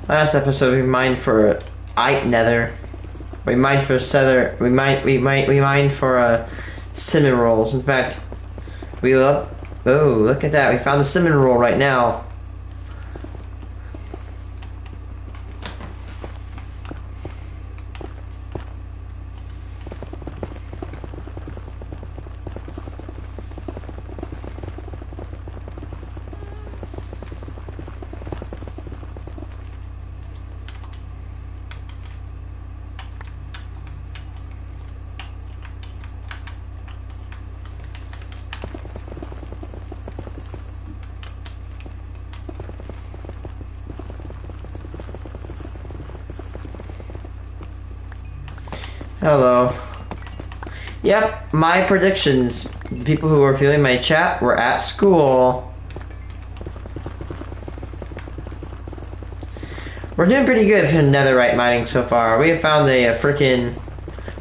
Last episode we mined for nether. We mined for Sether. We mined for cinnamon rolls. In fact, we love. Oh, look at that! We found a cinnamon roll right now. Hello. Yep, my predictions. The people who were viewing my chat were at school. We're doing pretty good in netherite mining so far. We have found a freaking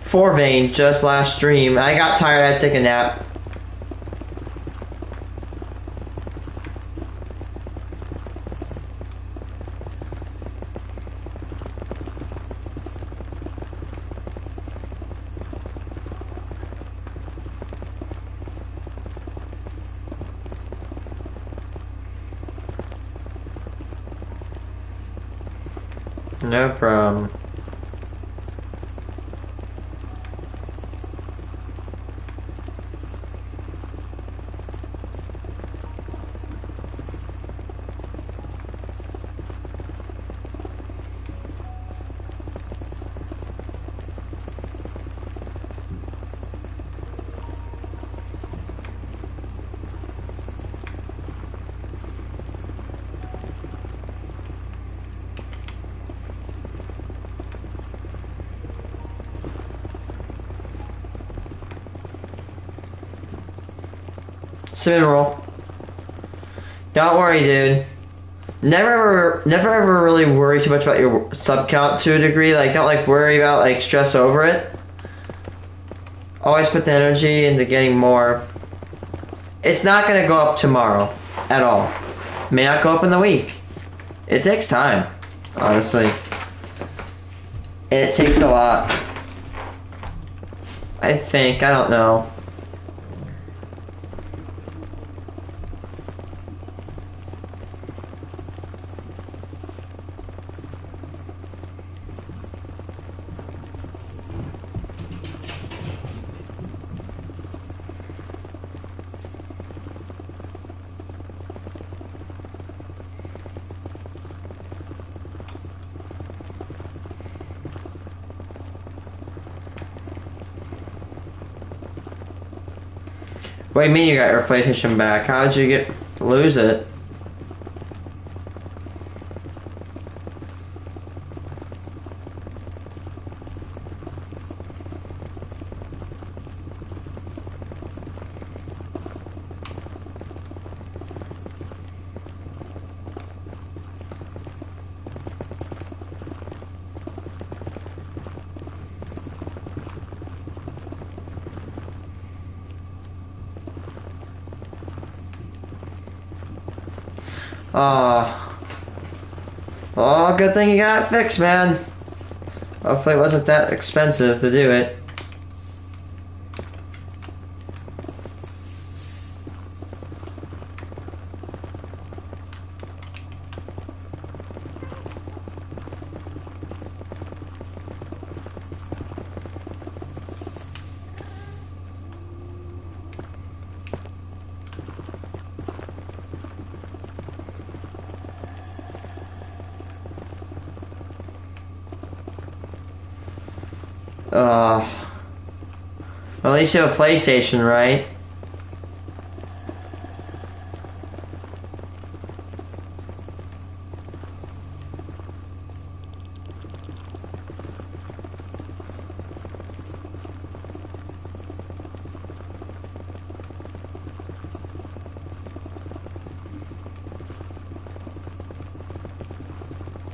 4 vein just last stream. I got tired, I had to take a nap. No problem. Cinnamon roll. Don't worry, dude. Never ever really worry too much about your sub count to a degree. Like, don't like worry about, like, stress over it. Always put the energy into getting more. It's not gonna go up tomorrow at all. May not go up in the week. It takes time, honestly. It takes a lot. I think, I don't know. What do you mean you got your PlayStation back? How did you lose it? Oh, good thing you got it fixed, man. Hopefully it wasn't that expensive to do it. Well, at least you have a PlayStation, right?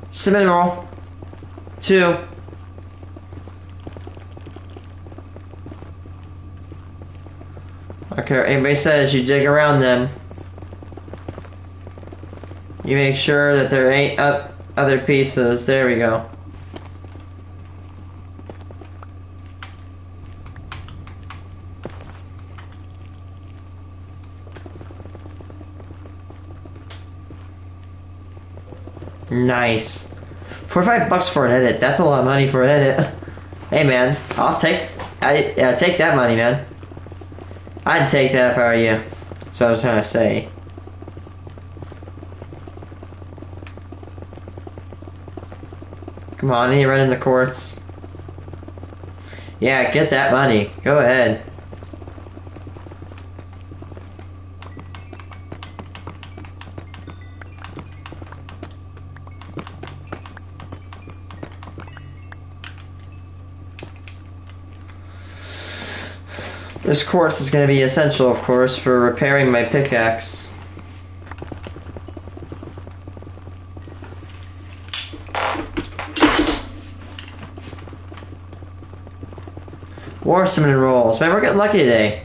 Cinnamon roll. 2. Okay, anybody says you dig around them. You make sure that there ain't other pieces. There we go. Nice. 45 bucks for an edit. That's a lot of money for an edit. Hey man, I'll take take that money, man. I'd take that if I were you. That's what I was trying to say. Come on, I need to run in the courts. Yeah, get that money. Go ahead. This quartz is going to be essential, of course, for repairing my pickaxe. War cinnamon rolls. Man, we're getting lucky today.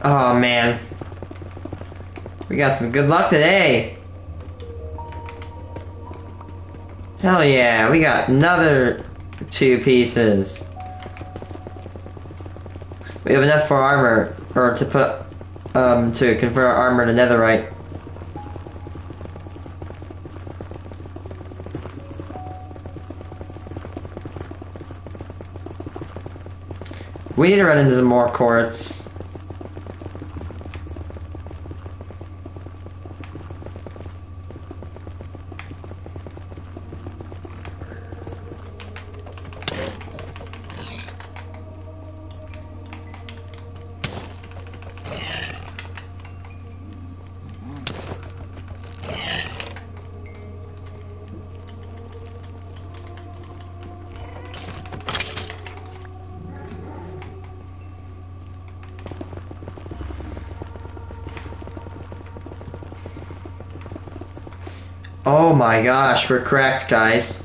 Oh man, we got some good luck today. Hell yeah, we got another 2 pieces. We have enough for armor, or to put, to convert our armor to netherite. We need to run into some more quartz. Oh my gosh, we're cracked, guys.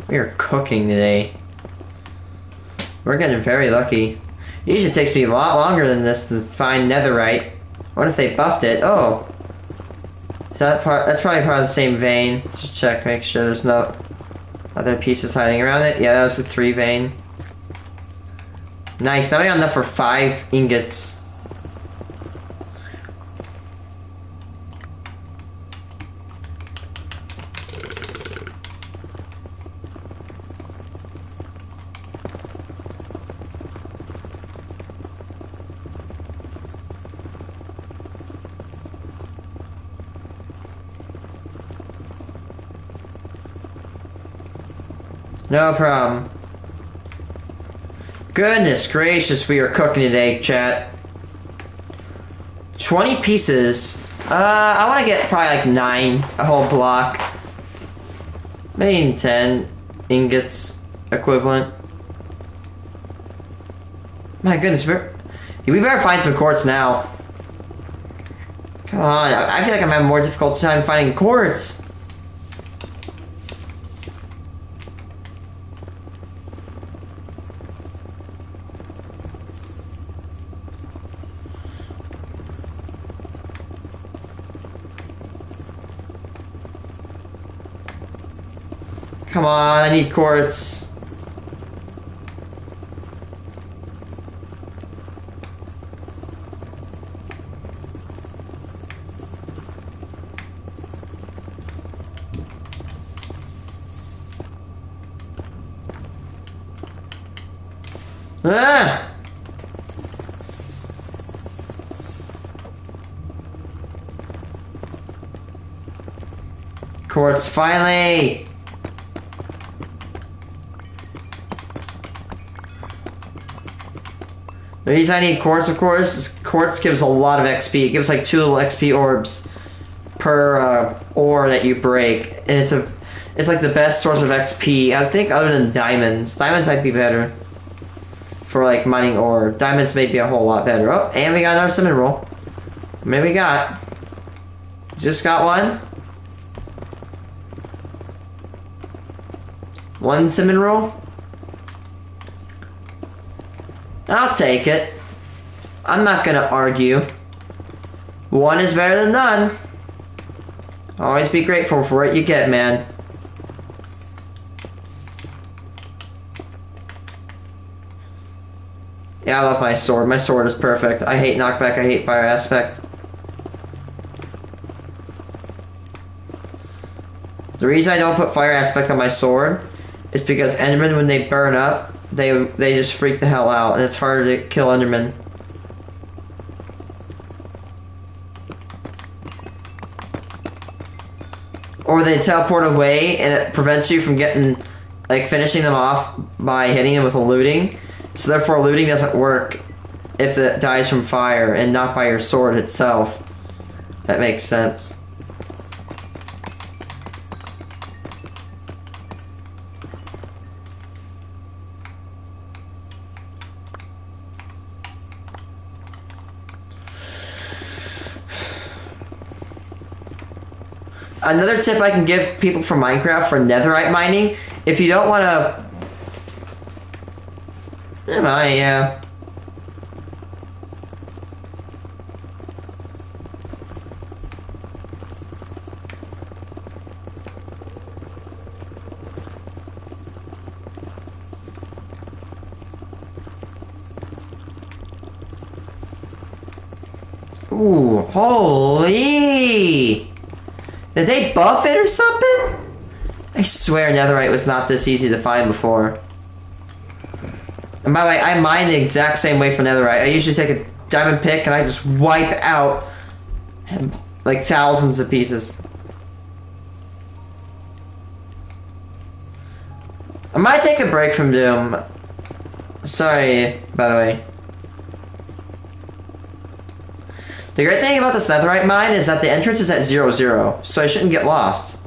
We are cooking today. We're getting very lucky. It usually takes me a lot longer than this to find netherite. What if they buffed it? Oh. So that's probably part of the same vein. Just check, make sure there's no other pieces hiding around it. Yeah, that was the 3 vein. Nice, now we got enough for 5 ingots. No problem. Goodness gracious, we are cooking today, chat. 20 pieces. I want to get probably like 9, a whole block. Maybe 10 ingots equivalent. My goodness, we better find some quartz now. Come on, I feel like I'm having more difficult time finding quartz. Come on, I need quartz. Ah! Quartz, finally! The reason I need quartz, of course, is quartz gives a lot of XP. It gives like 2 little XP orbs per ore that you break, and it's like the best source of XP. I think other than diamonds. Diamonds might be better for like mining ore. Diamonds may be a whole lot better. Oh, and we got another cinnamon roll. Maybe we got. Just got one. One cinnamon roll. I'll take it. I'm not gonna argue. One is better than none. Always be grateful for what you get, man. Yeah, I love my sword. My sword is perfect. I hate knockback, I hate fire aspect. The reason I don't put fire aspect on my sword is because Endermen, when they burn up, they just freak the hell out, and it's harder to kill Endermen. Or they teleport away, and it prevents you from getting, like, finishing them off by hitting them with a looting. So therefore, looting doesn't work if it dies from fire, and not by your sword itself. That makes sense. Another tip I can give people from Minecraft for netherite mining, if you don't want to... yeah. Ooh, holy! Did they buff it or something? I swear netherite was not this easy to find before. And by the way, I mine the exact same way for netherite. I usually take a diamond pick and I just wipe out like thousands of pieces. I might take a break from Doom. Sorry, by the way. The great thing about this netherite mine is that the entrance is at 0-0, so I shouldn't get lost.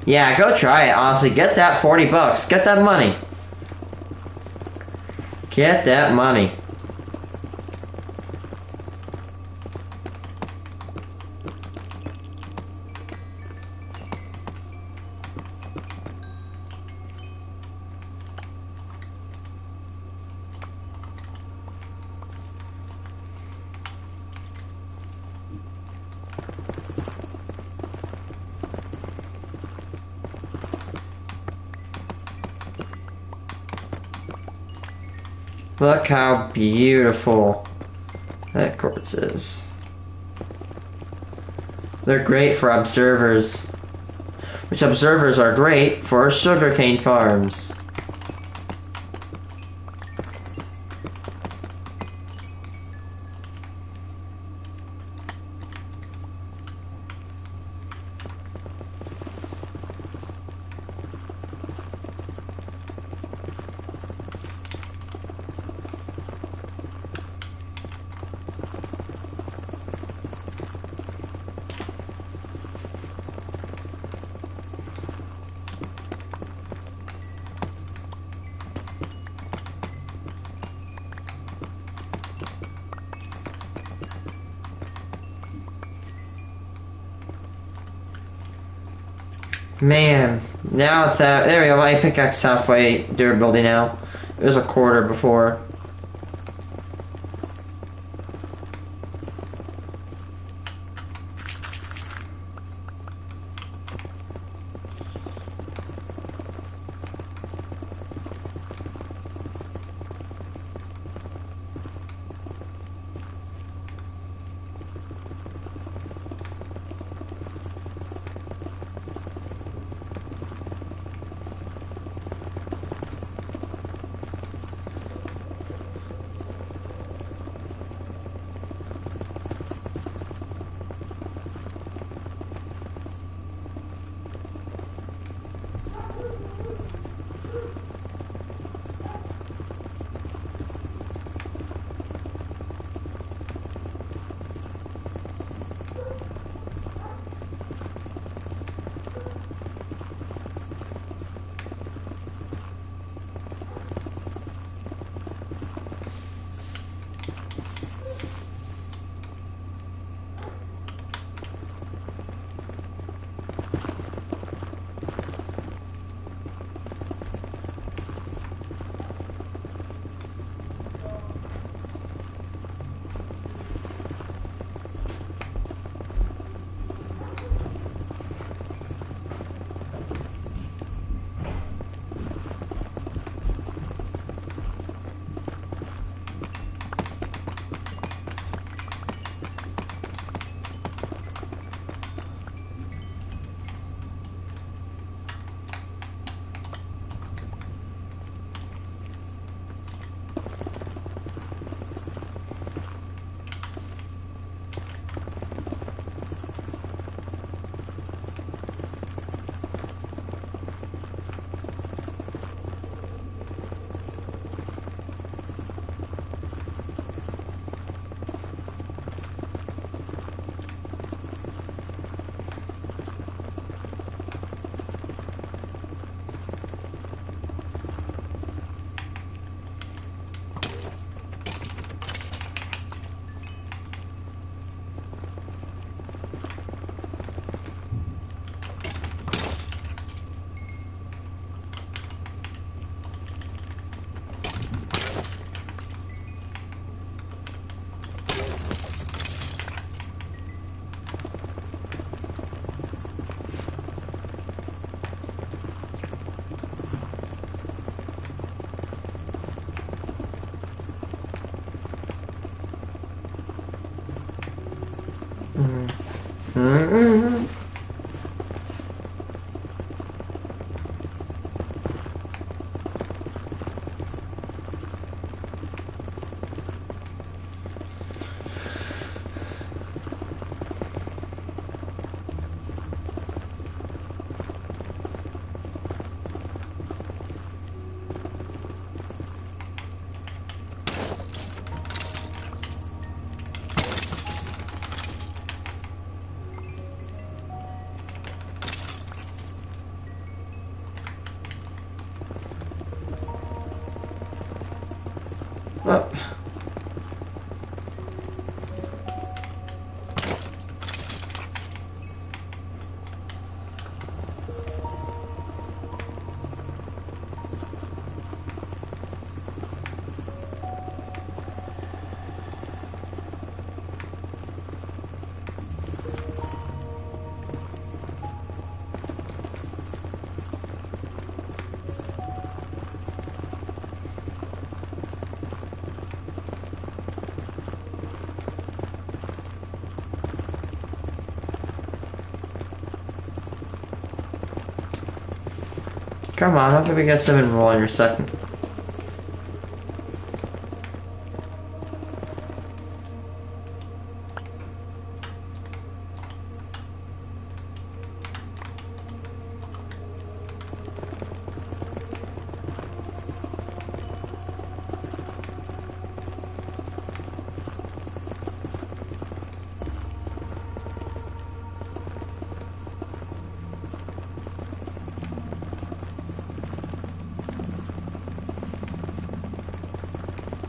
Yeah, go try it, honestly. Get that 40 bucks. Get that money. Get that money. Look how beautiful that quartz is. They're great for observers. which observers are great for sugarcane farms. Man, now it's at, there we go, my pickaxe halfway durability now. It was a quarter before. Mm-hmm. Oh. Come on, hopefully we get cinnamon roll in your second.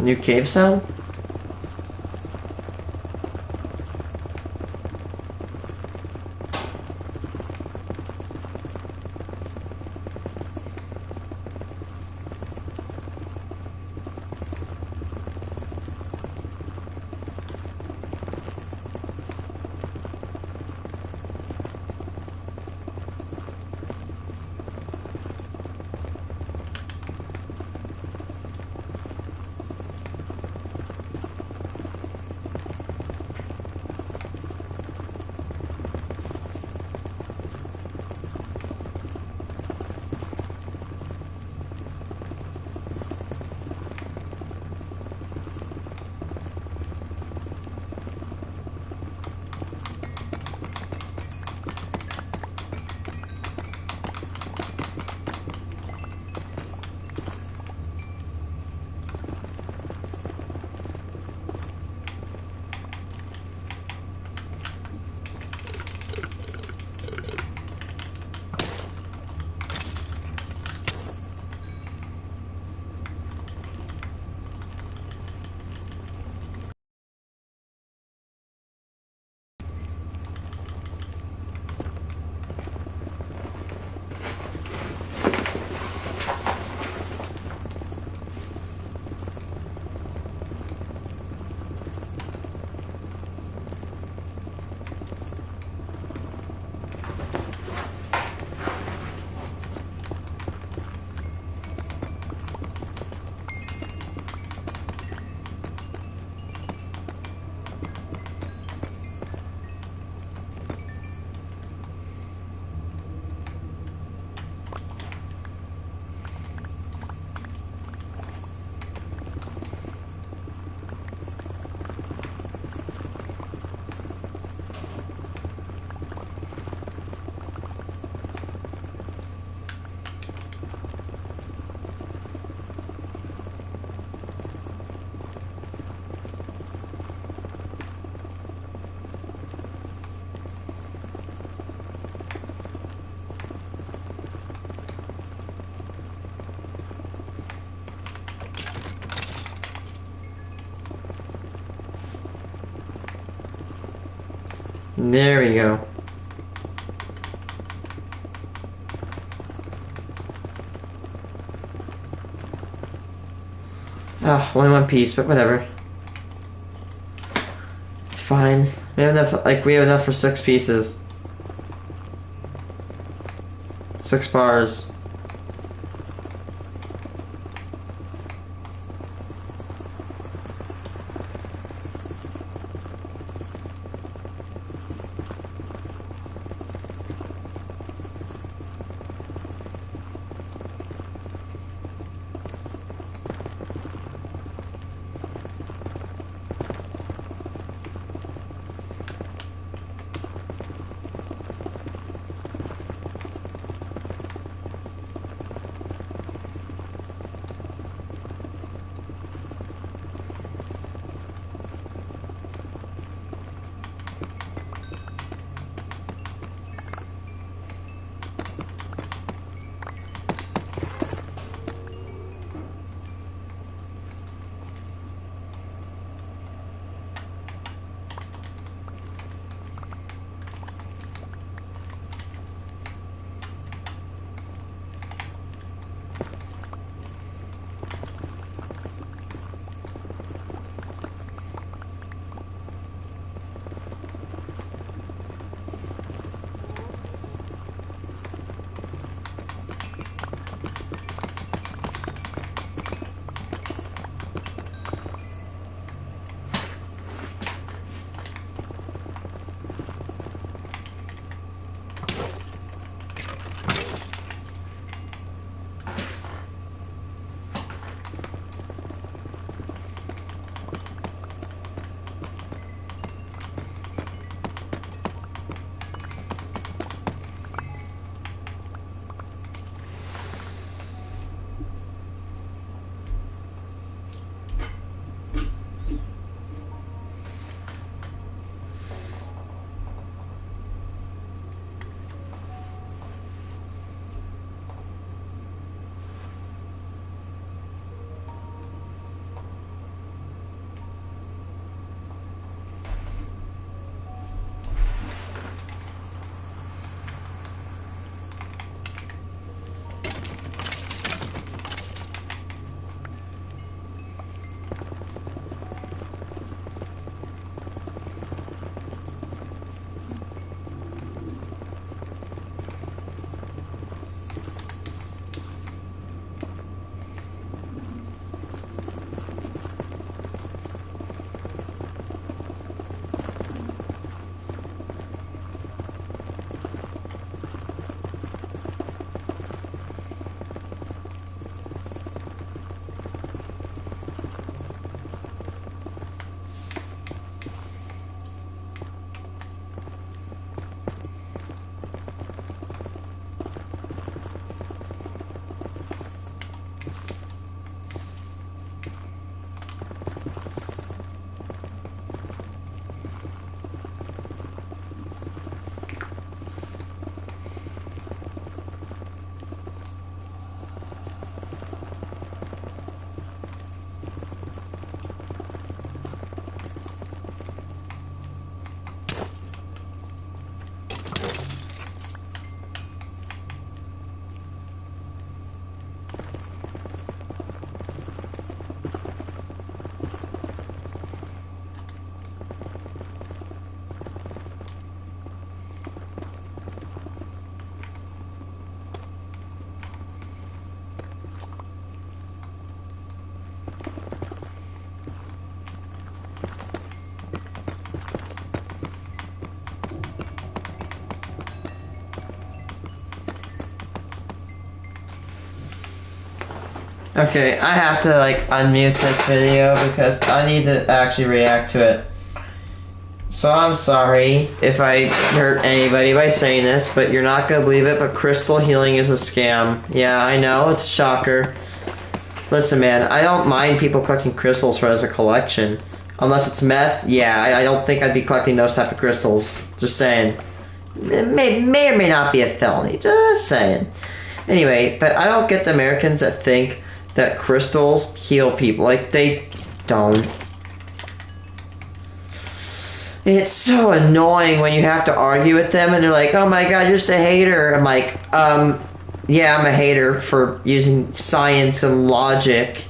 New cave sound? There we go. Ah, only one piece, but whatever. It's fine. We have enough, like, we have enough for 6 pieces. 6 bars. Okay, I have to like unmute this video because I need to actually react to it. So I'm sorry if I hurt anybody by saying this, but you're not gonna believe it, but crystal healing is a scam. Yeah, I know, it's a shocker. Listen, man, I don't mind people collecting crystals for as a collection. Unless it's meth, yeah, I don't think I'd be collecting those type of crystals. Just saying. It may or may not be a felony. Just saying. Anyway, but I don't get the Americans that think that crystals heal people. Like, they don't. It's so annoying when you have to argue with them and they're like, oh my god, you're just a hater. I'm like, yeah, I'm a hater for using science and logic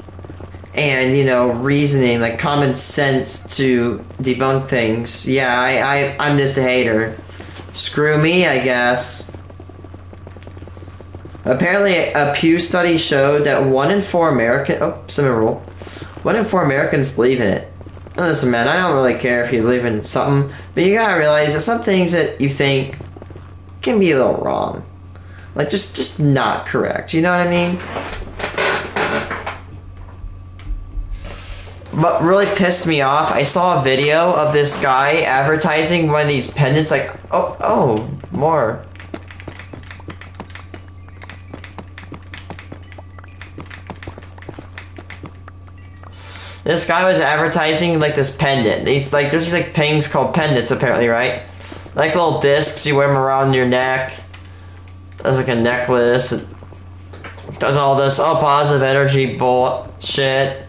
and, you know, reasoning, like common sense to debunk things. Yeah, I'm just a hater. Screw me, I guess. Apparently, a Pew study showed that 1 in 4 Americans... Oh, cinnamon roll. 1 in 4 Americans believe in it. Listen, man, I don't really care if you believe in something, but you gotta realize that some things that you think can be a little wrong. Like, just not correct. You know what I mean? What really pissed me off, I saw a video of this guy advertising one of these pendants, like, oh, more. This guy was advertising, like, this pendant. There's these, like, things called pendants, apparently, right? Like little discs, you wear them around your neck. There's, like, a necklace. It does all this, positive energy bullshit.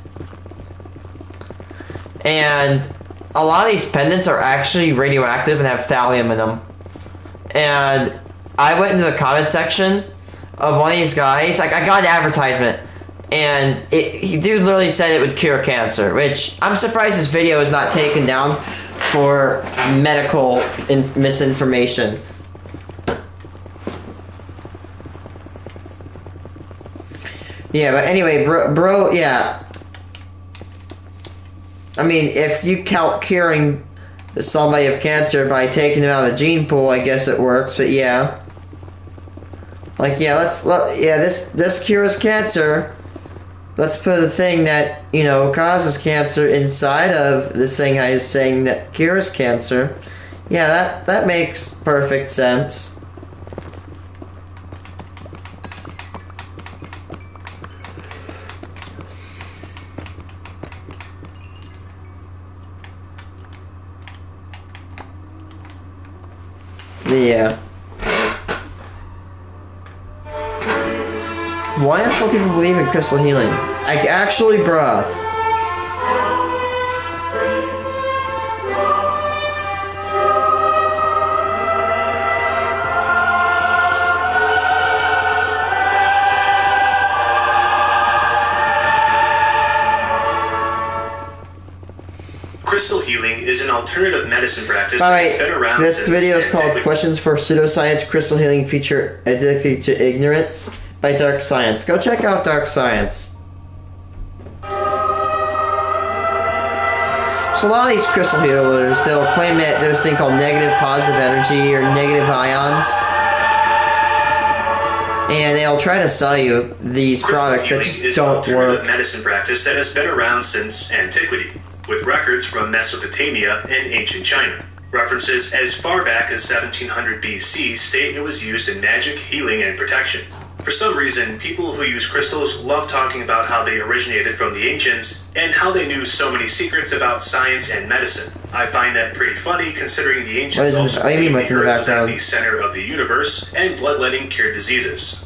And a lot of these pendants are actually radioactive and have thallium in them. And I went into the comment section of one of these guys. Like, I got an advertisement. And he dude literally said it would cure cancer, which I'm surprised this video is not taken down for medical misinformation. Yeah, but anyway, bro, yeah. I mean, if you count curing somebody of cancer by taking them out of the gene pool, I guess it works, but yeah. Like, yeah, this cures cancer. Let's put a thing that, you know, causes cancer inside of this thing I was saying that cures cancer. Yeah, that makes perfect sense. Yeah. Why don't some people believe in crystal healing? Like, actually, bruh. Crystal healing is an alternative medicine practice Alright, that's been around this since video is called antiquity. Questions for Pseudoscience Crystal Healing Feature Addicted to Ignorance by Dark Science. Go check out Dark Science. So a lot of these crystal healers, they'll claim that there's a thing called negative positive energy or negative ions. And they'll try to sell you these products that just don't work. Medicine practice that has been around since antiquity, with records from Mesopotamia and ancient China. References as far back as 1700 BC state it was used in magic, healing, and protection. For some reason, people who use crystals love talking about how they originated from the ancients and how they knew so many secrets about science and medicine. I find that pretty funny considering the ancients also believed the earth was at the center of the universe and bloodletting cured diseases.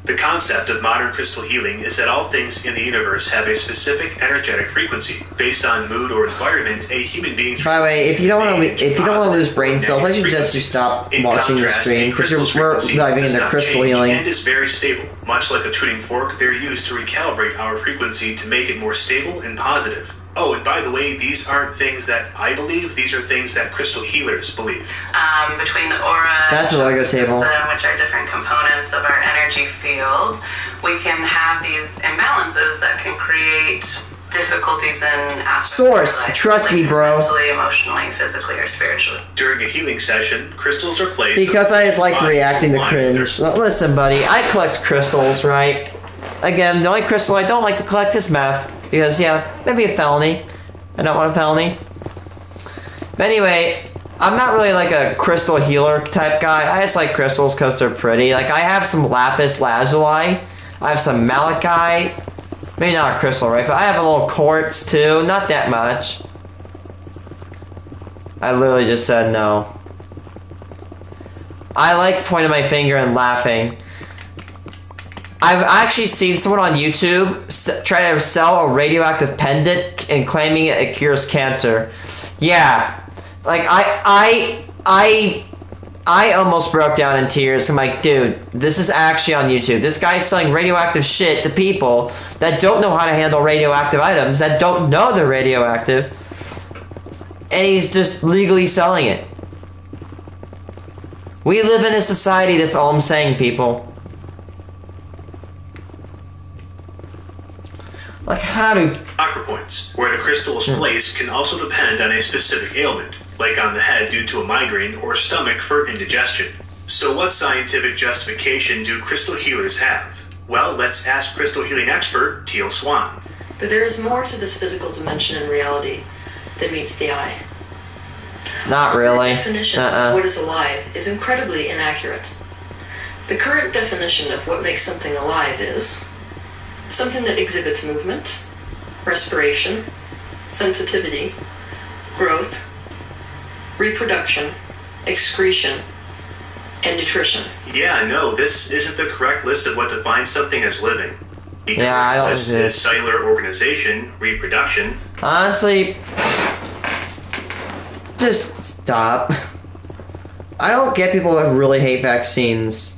The concept of modern crystal healing is that all things in the universe have a specific energetic frequency based on mood or environment a human being. By the way, if you don't want to lose brain cells, I suggest you stop watching the stream because we're diving into crystal healing. And is very stable, much like a tuning fork. They're used to recalibrate our frequency to make it more stable and positive. Oh, and by the way, these aren't things that I believe. These are things that crystal healers believe. Between the aura That's a Lego table. system, which are different components of our energy field, we can have these imbalances that can create difficulties in aspects Source, of our life, trust me, like bro. mentally, emotionally, physically, or spiritually. During a healing session, crystals are placed. Because I just like reacting to cringe. Listen, buddy, I collect crystals, right? again, the only crystal I don't like to collect is meth. Because, yeah, maybe a felony. I don't want a felony. But anyway, I'm not really like a crystal healer type guy. I just like crystals because they're pretty. Like, I have some lapis lazuli. I have some malachite. Maybe not a crystal, right? But I have a little quartz, too. Not that much. I literally just said no. I like pointing my finger and laughing. I've actually seen someone on YouTube try to sell a radioactive pendant and claiming it cures cancer. Yeah, like I almost broke down in tears. I'm like, dude, this is actually on YouTube. This guy's selling radioactive shit to people that don't know how to handle radioactive items, that don't know they're radioactive, and he's just legally selling it. We live in a society, that's all I'm saying, people. Like, how do... Chakra points, where the crystal is placed, can also depend on a specific ailment, like on the head due to a migraine or stomach for indigestion. So what scientific justification do crystal healers have? Well, let's ask crystal healing expert Teal Swan. But there is more to this physical dimension in reality than meets the eye. Not really. The definition of what is alive is incredibly inaccurate. The current definition of what makes something alive is something that exhibits movement, respiration, sensitivity, growth, reproduction, excretion, and nutrition. Yeah, no, this isn't the correct list of what defines something as living. The correct list is cellular organization, reproduction. Honestly, just stop. I don't get people that really hate vaccines.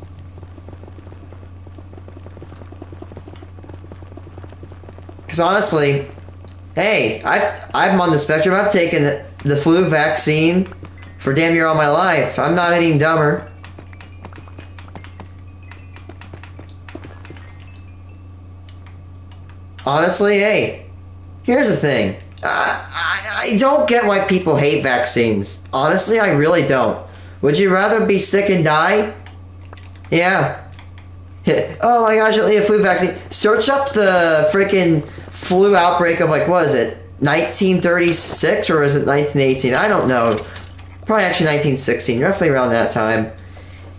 Because honestly, hey, I'm on the spectrum. I've taken the flu vaccine for damn near all my life. I'm not any dumber. Honestly, hey, here's the thing. I don't get why people hate vaccines. Honestly, I really don't. Would you rather be sick and die? Yeah. Oh my gosh, a flu vaccine. Search up the freaking flu outbreak of, like, what is it? 1936 or is it 1918? I don't know. Probably actually 1916, roughly around that time.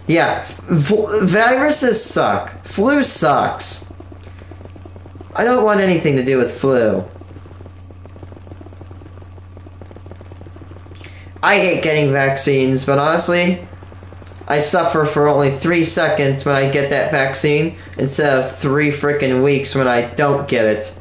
Yeah, viruses suck. Flu sucks. I don't want anything to do with flu. I hate getting vaccines, but honestly, I suffer for only 3 seconds when I get that vaccine instead of 3 freaking weeks when I don't get it.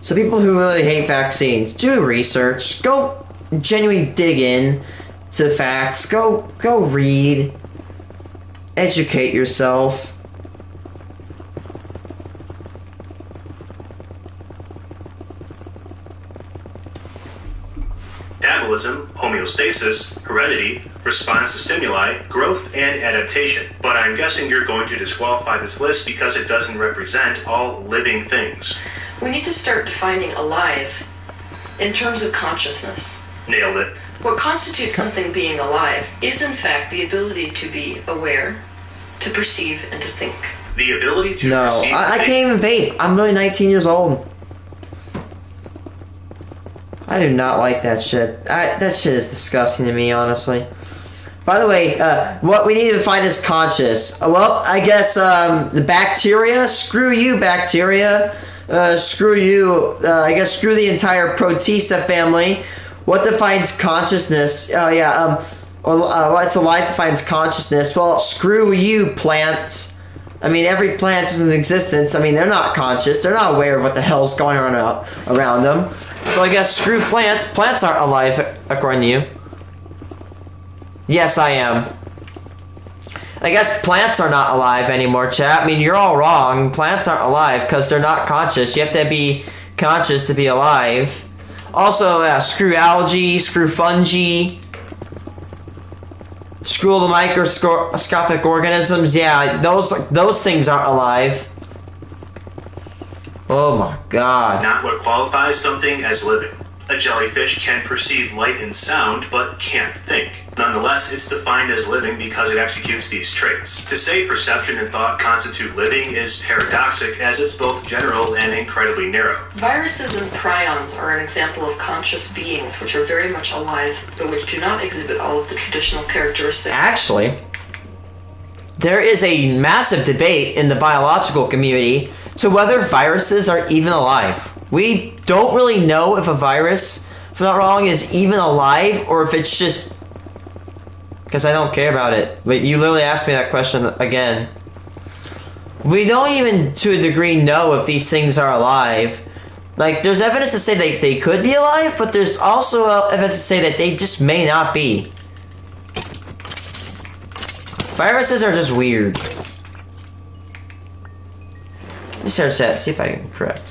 So people who really hate vaccines, do research. Go genuinely dig in to facts. Go read. Educate yourself. Metabolism, homeostasis, heredity, response to stimuli, growth, and adaptation. But I'm guessing you're going to disqualify this list because it doesn't represent all living things. We need to start defining alive in terms of consciousness. Nailed it. What constitutes something being alive is, in fact, the ability to be aware, to perceive, and to think. The ability to No, perceive. I can't even vape. I'm only 19 years old. I do not like that shit. That shit is disgusting to me, honestly. By the way, what we need to find is conscious. Well, I guess the bacteria. Screw you, bacteria. Screw you. I guess screw the entire Protista family. What defines consciousness? What's alive defines consciousness? Well, screw you, plant. I mean, every plant is in existence. I mean, they're not conscious. They're not aware of what the hell's going on around them. So I guess screw plants. Plants aren't alive, according to you. Yes, I am. I guess plants are not alive anymore, chat. I mean, you're all wrong. Plants aren't alive because they're not conscious. You have to be conscious to be alive. Also, screw algae, screw fungi, screw the microscopic organisms. Yeah, those things aren't alive. Oh my god. Not what qualifies something as living. A jellyfish can perceive light and sound, but can't think. Nonetheless, it's defined as living because it executes these traits. To say perception and thought constitute living is paradoxic, as it's both general and incredibly narrow. Viruses and prions are an example of conscious beings which are very much alive, but which do not exhibit all of the traditional characteristics. Actually, there is a massive debate in the biological community to whether viruses are even alive. We don't really know if a virus, if I'm not wrong, is even alive, or if it's just... Because I don't care about it. But you literally asked me that question again. We don't even, to a degree, know if these things are alive. Like, there's evidence to say they could be alive, but there's also evidence to say that they just may not be. Viruses are just weird. Let me search that, see if I can correct.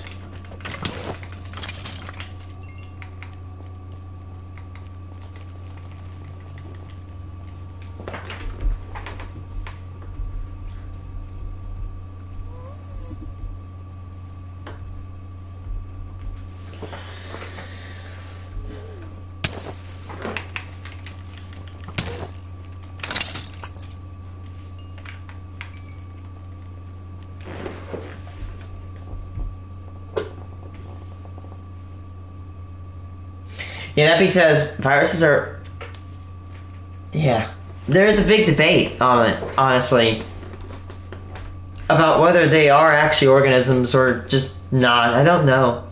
Yeah, that being said, viruses are... Yeah. There is a big debate on it, honestly. About whether they are actually organisms or just not. I don't know.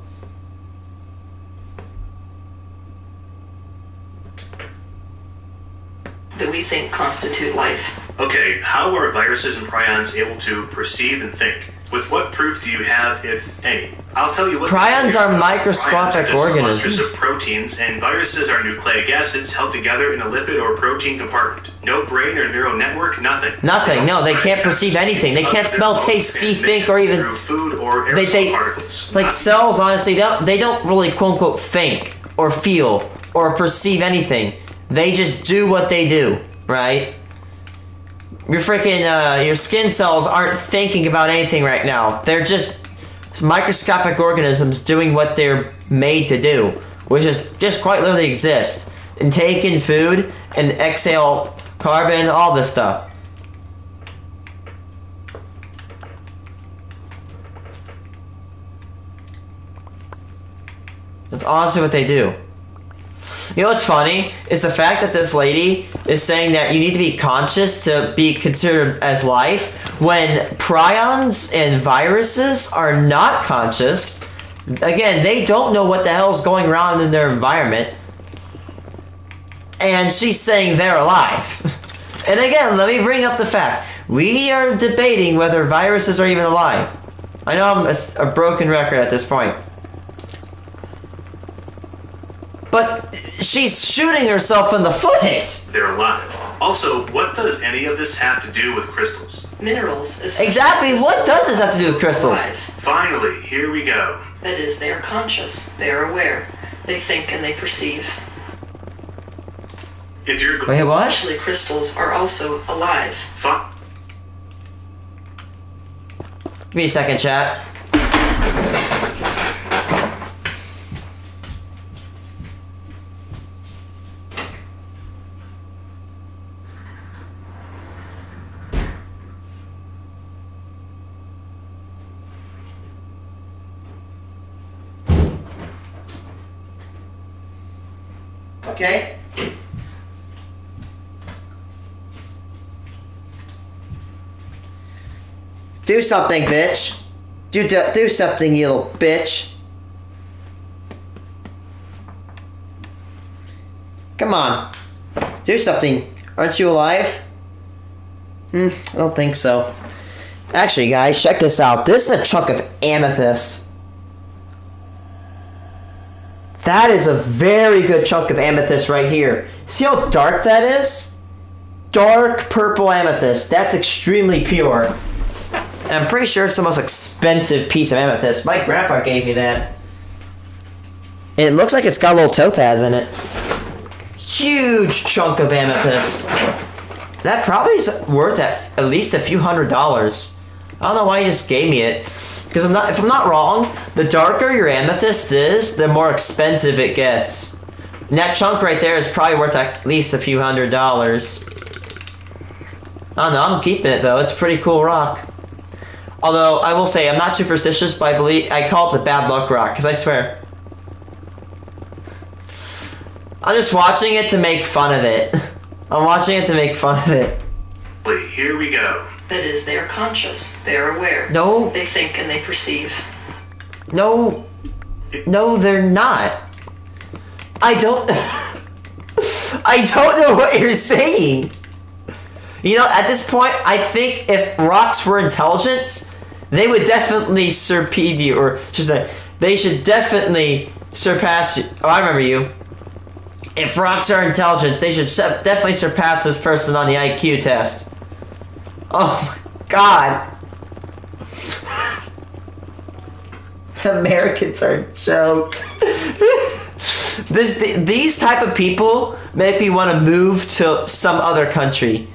That we think constitute life. Okay, how are viruses and prions able to perceive and think? With what proof do you have, if any? I'll tell you what... Prions are microscopic Prions are just organisms. clusters of proteins, and viruses are nucleic acids held together in a lipid or protein compartment. No brain or neural network, nothing. Nothing, no, they can't perceive anything. They can't smell, taste, see, think, or even... Through food or aerosol particles. Like cells, honestly, they don't really quote-unquote think or feel or perceive anything. They just do what they do, right? Your freaking, your skin cells aren't thinking about anything right now. They're just microscopic organisms doing what they're made to do, which is just quite literally exist. And take in food and exhale carbon, all this stuff. That's honestly what they do. You know what's funny is the fact that this lady is saying that you need to be conscious to be considered as life, when prions and viruses are not conscious. Again, they don't know what the hell's going around in their environment, and she's saying they're alive. And again, let me bring up the fact, we are debating whether viruses are even alive. I know I'm a broken record at this point. But she's shooting herself in the foot. They're alive. Also, what does any of this have to do with crystals? Minerals. Exactly, what does this have to do with crystals? Alive. Finally, here we go. That is, they are conscious. They are aware. They think and they perceive. If you're Wait, what? Actually, crystals are also alive. Give me a second, chat. Okay. Do something, bitch. Do something, you little bitch. Come on. Do something. Aren't you alive? I don't think so. Actually, guys, check this out. This is a chunk of amethyst. That is a very good chunk of amethyst right here. See how dark that is? Dark purple amethyst. That's extremely pure. And I'm pretty sure it's the most expensive piece of amethyst. My grandpa gave me that. And it looks like it's got a little topaz in it. Huge chunk of amethyst. That probably is worth at least a few $100s. I don't know why he just gave me it. Because if I'm not wrong, the darker your amethyst is, the more expensive it gets. And that chunk right there is probably worth at least a few $100s. I don't know, I'm keeping it though. It's a pretty cool rock. Although I will say I'm not superstitious, but I call it the bad luck rock, because I swear. I'm just watching it to make fun of it. I'm watching it to make fun of it. Wait, here we go. That is, they are conscious. They are aware. No. They think and they perceive. No. No, they're not. I don't... I don't know what you're saying. You know, at this point, I think if rocks were intelligent, they would definitely surpass you, or just they should definitely surpass you. Oh, I remember you. If rocks are intelligent, they should definitely surpass this person on the IQ test. Oh my god. Americans are a joke. These type of people make me want to move to some other country.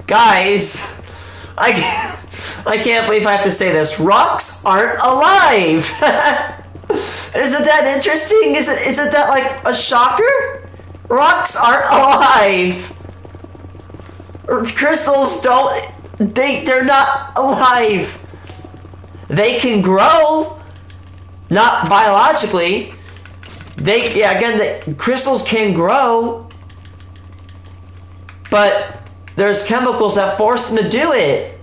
Guys, I can't believe I have to say this. Rocks aren't alive. Isn't that interesting? Isn't that like a shocker? Rocks aren't alive. Crystals they're not alive. They can grow, not biologically. Crystals can grow, but there's chemicals that force them to do it.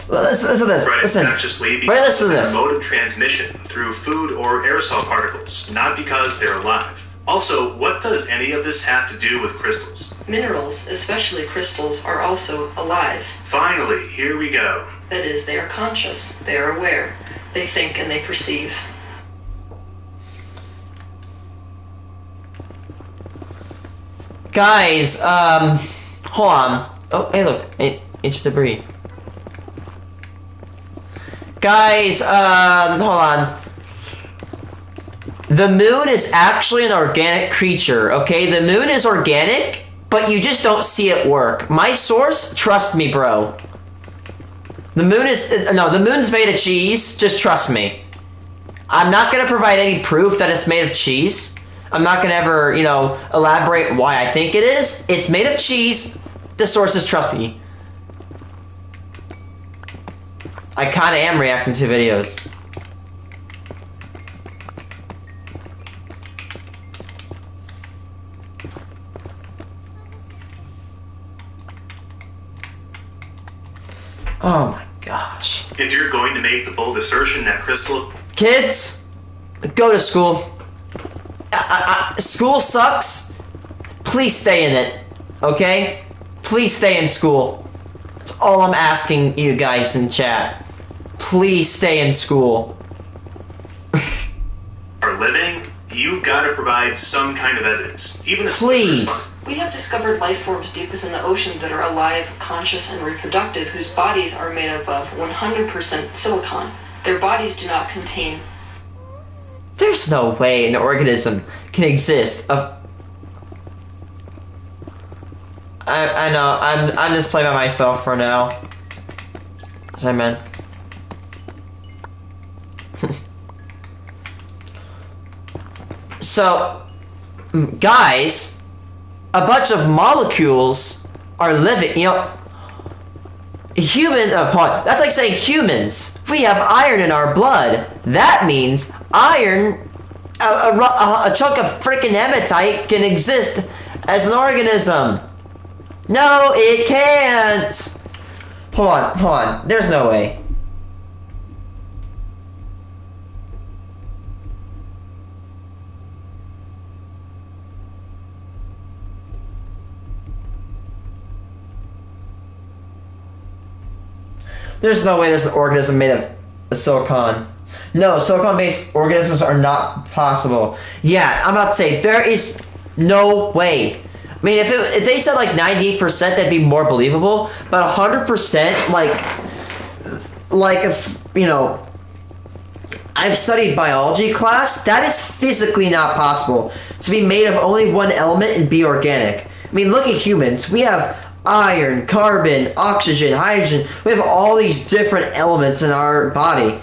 Well, listen to this. Right, Listen. not just listen to this. Mode of transmission through food or aerosol particles, not because they're alive. Also, what does any of this have to do with crystals? Minerals, especially crystals, are also alive. Finally, here we go. That is, they are conscious. They are aware. They think and they perceive. Guys, hold on. Oh, hey, look, it's debris. Guys, hold on. The moon is actually an organic creature, okay? The moon is organic, but you just don't see it work. My source, trust me, bro. The moon's made of cheese, just trust me. I'm not gonna provide any proof that it's made of cheese. I'm not gonna ever, elaborate why I think it is. It's made of cheese. The sources, trust me. I kinda am reacting to videos. Oh my gosh. If you're going to make the bold assertion that crystal... Kids, go to school. School sucks. Please stay in it, okay? Please stay in school. That's all I'm asking you guys in chat. Please stay in school. ...are living, you gotta provide some kind of evidence. Even a Please. We have discovered life forms deep within the ocean that are alive, conscious, and reproductive, whose bodies are made up of 100% silicon. Their bodies do not contain... There's no way an organism can exist of... I know, I'm just playing by myself for now. As I meant. So, guys, a bunch of molecules are living, that's like saying humans. We have iron in our blood. That means iron, a chunk of freaking hematite can exist as an organism. No, it can't. Hold on. There's no way. There's no way there's an organism made of silicon. No, silicon-based organisms are not possible. Yeah, I'm about to say, there is no way. I mean, if they said like 98%, that'd be more believable. But 100%, like if, I've studied biology class, that is physically not possible. To be made of only one element and be organic. I mean, look at humans. We have iron, carbon, oxygen, hydrogen. We have all these different elements in our body.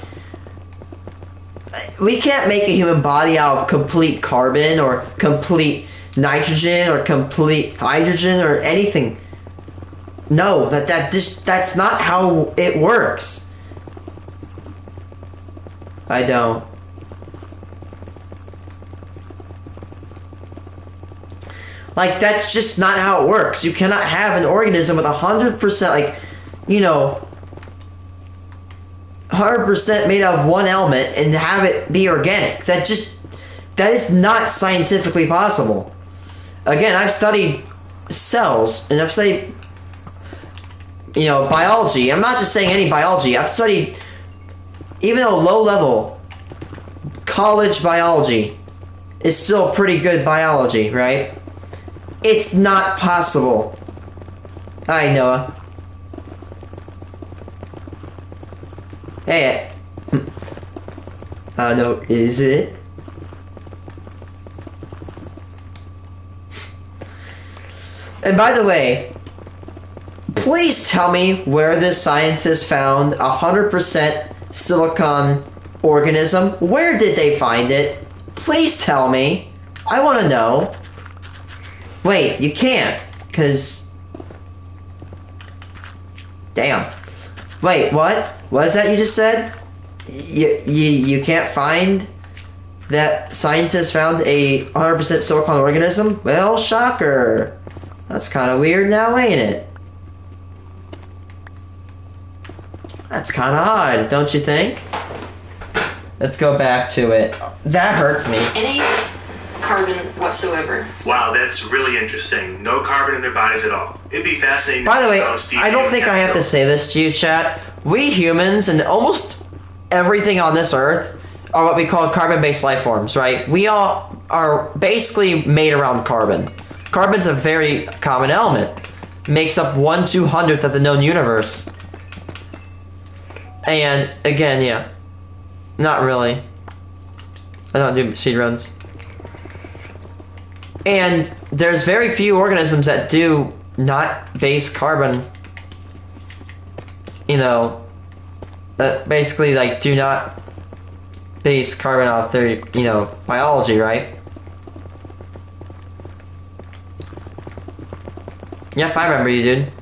We can't make a human body out of complete carbon or complete nitrogen or complete hydrogen or anything. No, that's not how it works. I don't. Like, that's just not how it works. You cannot have an organism with 100%, like, you know, 100% made out of one element and have it be organic. That is not scientifically possible. Again, I've studied cells, and I've studied, you know, biology. I'm not just saying any biology. I've studied, even though low level, college biology is still pretty good biology, right? It's not possible. Hi, Noah. Hey. I don't know, is it? And by the way, please tell me where this scientist found 100% silicon organism. Where did they find it? Please tell me. I want to know. Wait, you can't, because... Damn. Wait, what? What is that you just said? You can't find that scientists found a 100% silicon organism? Well, shocker. That's kind of weird now, ain't it? That's kind of odd, don't you think? Let's go back to it. That hurts me. Any carbon whatsoever. Wow, that's really interesting. No carbon in their bodies at all. It'd be fascinating to By the see way, how Steve I don't think I have to say this to you, chat. We humans and almost everything on this earth are what we call carbon-based life forms, right? We all are basically made around carbon. Carbon's a very common element. Makes up 1/200th of the known universe. And again, yeah. Not really. I don't do seed runs. And there's very few organisms that do not base carbon, you know, that basically like do not base carbon off their, you know, biology, right? Yep, I remember you, dude.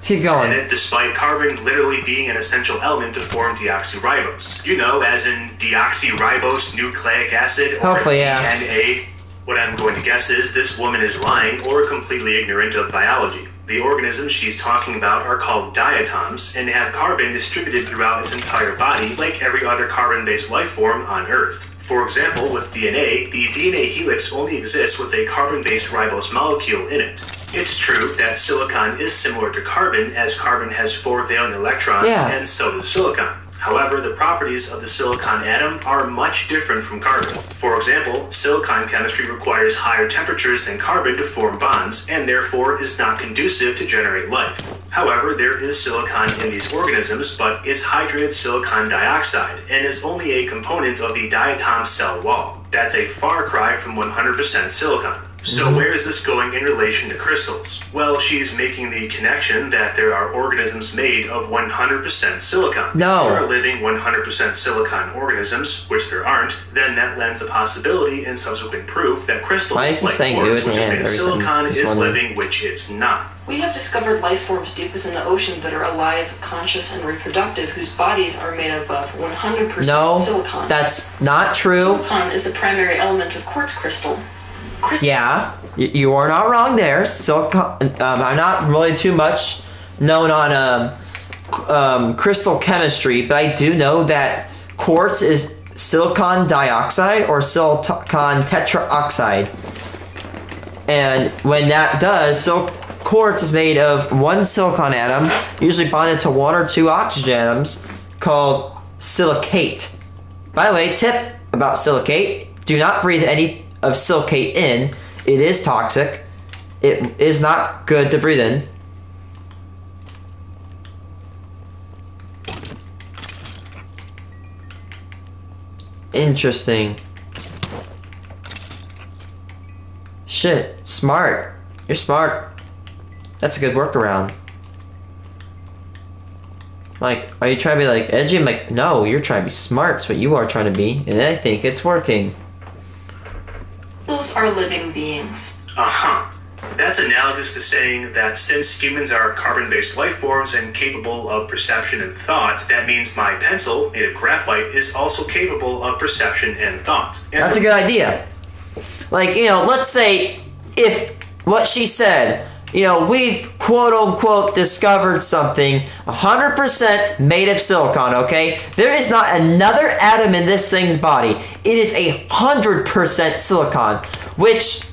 Keep going. And despite carbon literally being an essential element to form deoxyribose. You know, as in deoxyribose nucleic acid or Hopefully, yeah. DNA. What I'm going to guess is this woman is lying or completely ignorant of biology. The organisms she's talking about are called diatoms and have carbon distributed throughout its entire body like every other carbon-based life form on Earth. For example, with DNA, the DNA helix only exists with a carbon-based ribose molecule in it. It's true that silicon is similar to carbon, as carbon has 4 valent electrons, and so does silicon. However, the properties of the silicon atom are much different from carbon. For example, silicon chemistry requires higher temperatures than carbon to form bonds, and therefore is not conducive to generate life. However, there is silicon in these organisms, but it's hydrated silicon dioxide, and is only a component of the diatom cell wall. That's a far cry from 100% silicon. So where is this going in relation to crystals? Well, she's making the connection that there are organisms made of 100% silicon. No. If there are living 100% silicon organisms, which there aren't, then that lends a possibility in subsequent proof that crystals, like quartz, which is made of silicon, is living, which it's not. We have discovered life forms deep within the ocean that are alive, conscious, and reproductive, whose bodies are made up of 100% silicon. That's not true. Silicon is the primary element of quartz crystal. Yeah, you are not wrong there. Silicon. I'm not really too much known on crystal chemistry, but I do know that quartz is silicon dioxide or silicon tetraoxide. And when that does, quartz is made of one silicon atom, usually bonded to 1 or 2 oxygen atoms, called silicate. By the way, tip about silicate: do not breathe any of silicate in. It is toxic. It is not good to breathe in. Interesting. Shit, smart. You're smart. That's a good workaround. Like, are you trying to be like edgy? I'm like, no, you're trying to be smart. It's what you are trying to be, and I think it's working. Those are living beings. Uh-huh. That's analogous to saying that since humans are carbon-based life forms and capable of perception and thought, that means my pencil, made of graphite, is also capable of perception and thought. And That's a good idea. Like, you know, let's say if what she said, you know, we've quote-unquote discovered something 100% made of silicon, okay? There is not another atom in this thing's body. It is 100% silicon, which,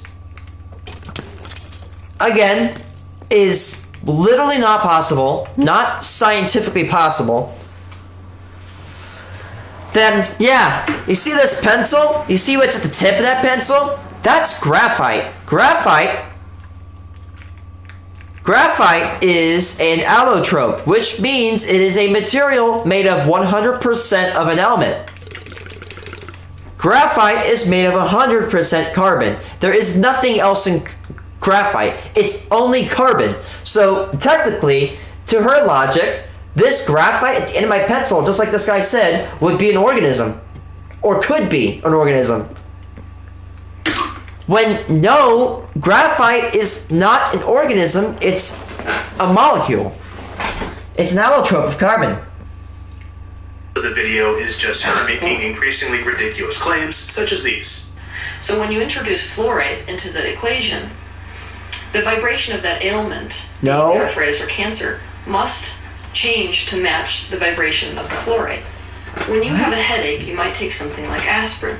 again, is literally not possible, not scientifically possible. Then, yeah, you see this pencil? You see what's at the tip of that pencil? That's graphite. Graphite is an allotrope, which means it is a material made of 100% of an element. Graphite is made of 100% carbon. There is nothing else in graphite. It's only carbon. So technically, to her logic, this graphite at the end of my pencil, just like this guy said, would be an organism. Or could be an organism. When no, graphite is not an organism, it's a molecule. It's an allotrope of carbon. the video is just her making increasingly ridiculous claims, such as these. So when you introduce fluoride into the equation, the vibration of that ailment, No. arthritis or cancer, must change to match the vibration of the fluoride. When you have a headache, you might take something like aspirin.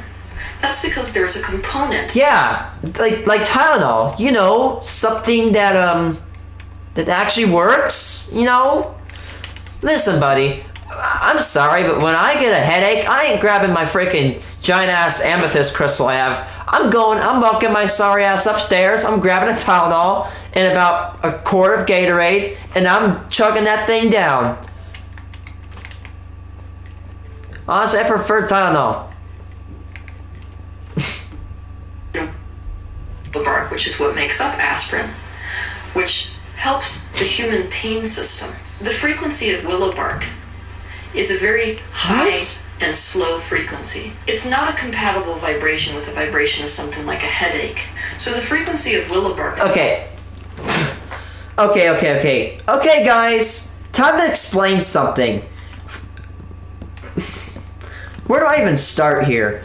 That's because there's a component. Yeah, like Tylenol, you know, something that that actually works, you know? Listen, buddy, I'm sorry, but when I get a headache, I ain't grabbing my freaking giant ass amethyst crystal I have. I'm walking my sorry ass upstairs, I'm grabbing a Tylenol and about a quart of Gatorade, and I'm chugging that thing down. Honestly, I prefer Tylenol. The bark, which is what makes up aspirin, which helps the human pain system. The frequency of willow bark is a very high and slow frequency. It's not a compatible vibration with the vibration of something like a headache. So the frequency of willow bark... Okay, guys, time to explain something. Where do I even start here?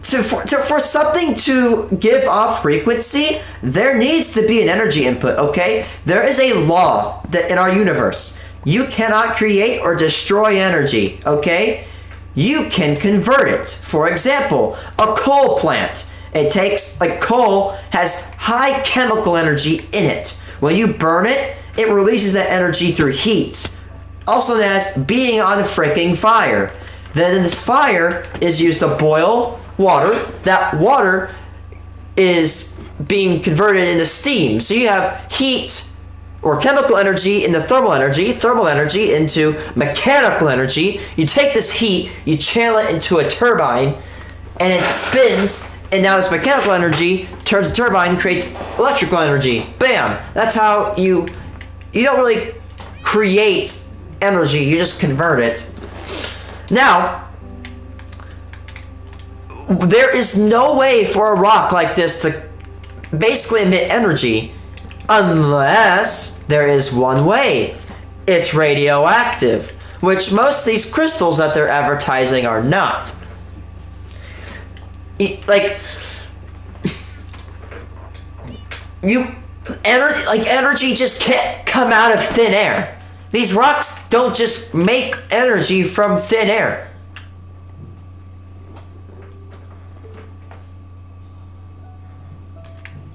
For something to give off frequency, there needs to be an energy input, okay? There is a law that in our universe, you cannot create or destroy energy, okay? You can convert it. For example, a coal plant. It takes, like, coal has high chemical energy in it. When you burn it, it releases that energy through heat, also known as being on a freaking fire. Then this fire is used to boil water. That water is being converted into steam. So you have heat or chemical energy into thermal energy into mechanical energy. You take this heat, you channel it into a turbine, and it spins, and now this mechanical energy turns the turbine and creates electrical energy. Bam! That's how you don't really create energy, you just convert it. Now, there is no way for a rock like this to basically emit energy unless there is one way. It's radioactive, which most of these crystals that they're advertising are not. Energy just can't come out of thin air. These rocks don't just make energy from thin air.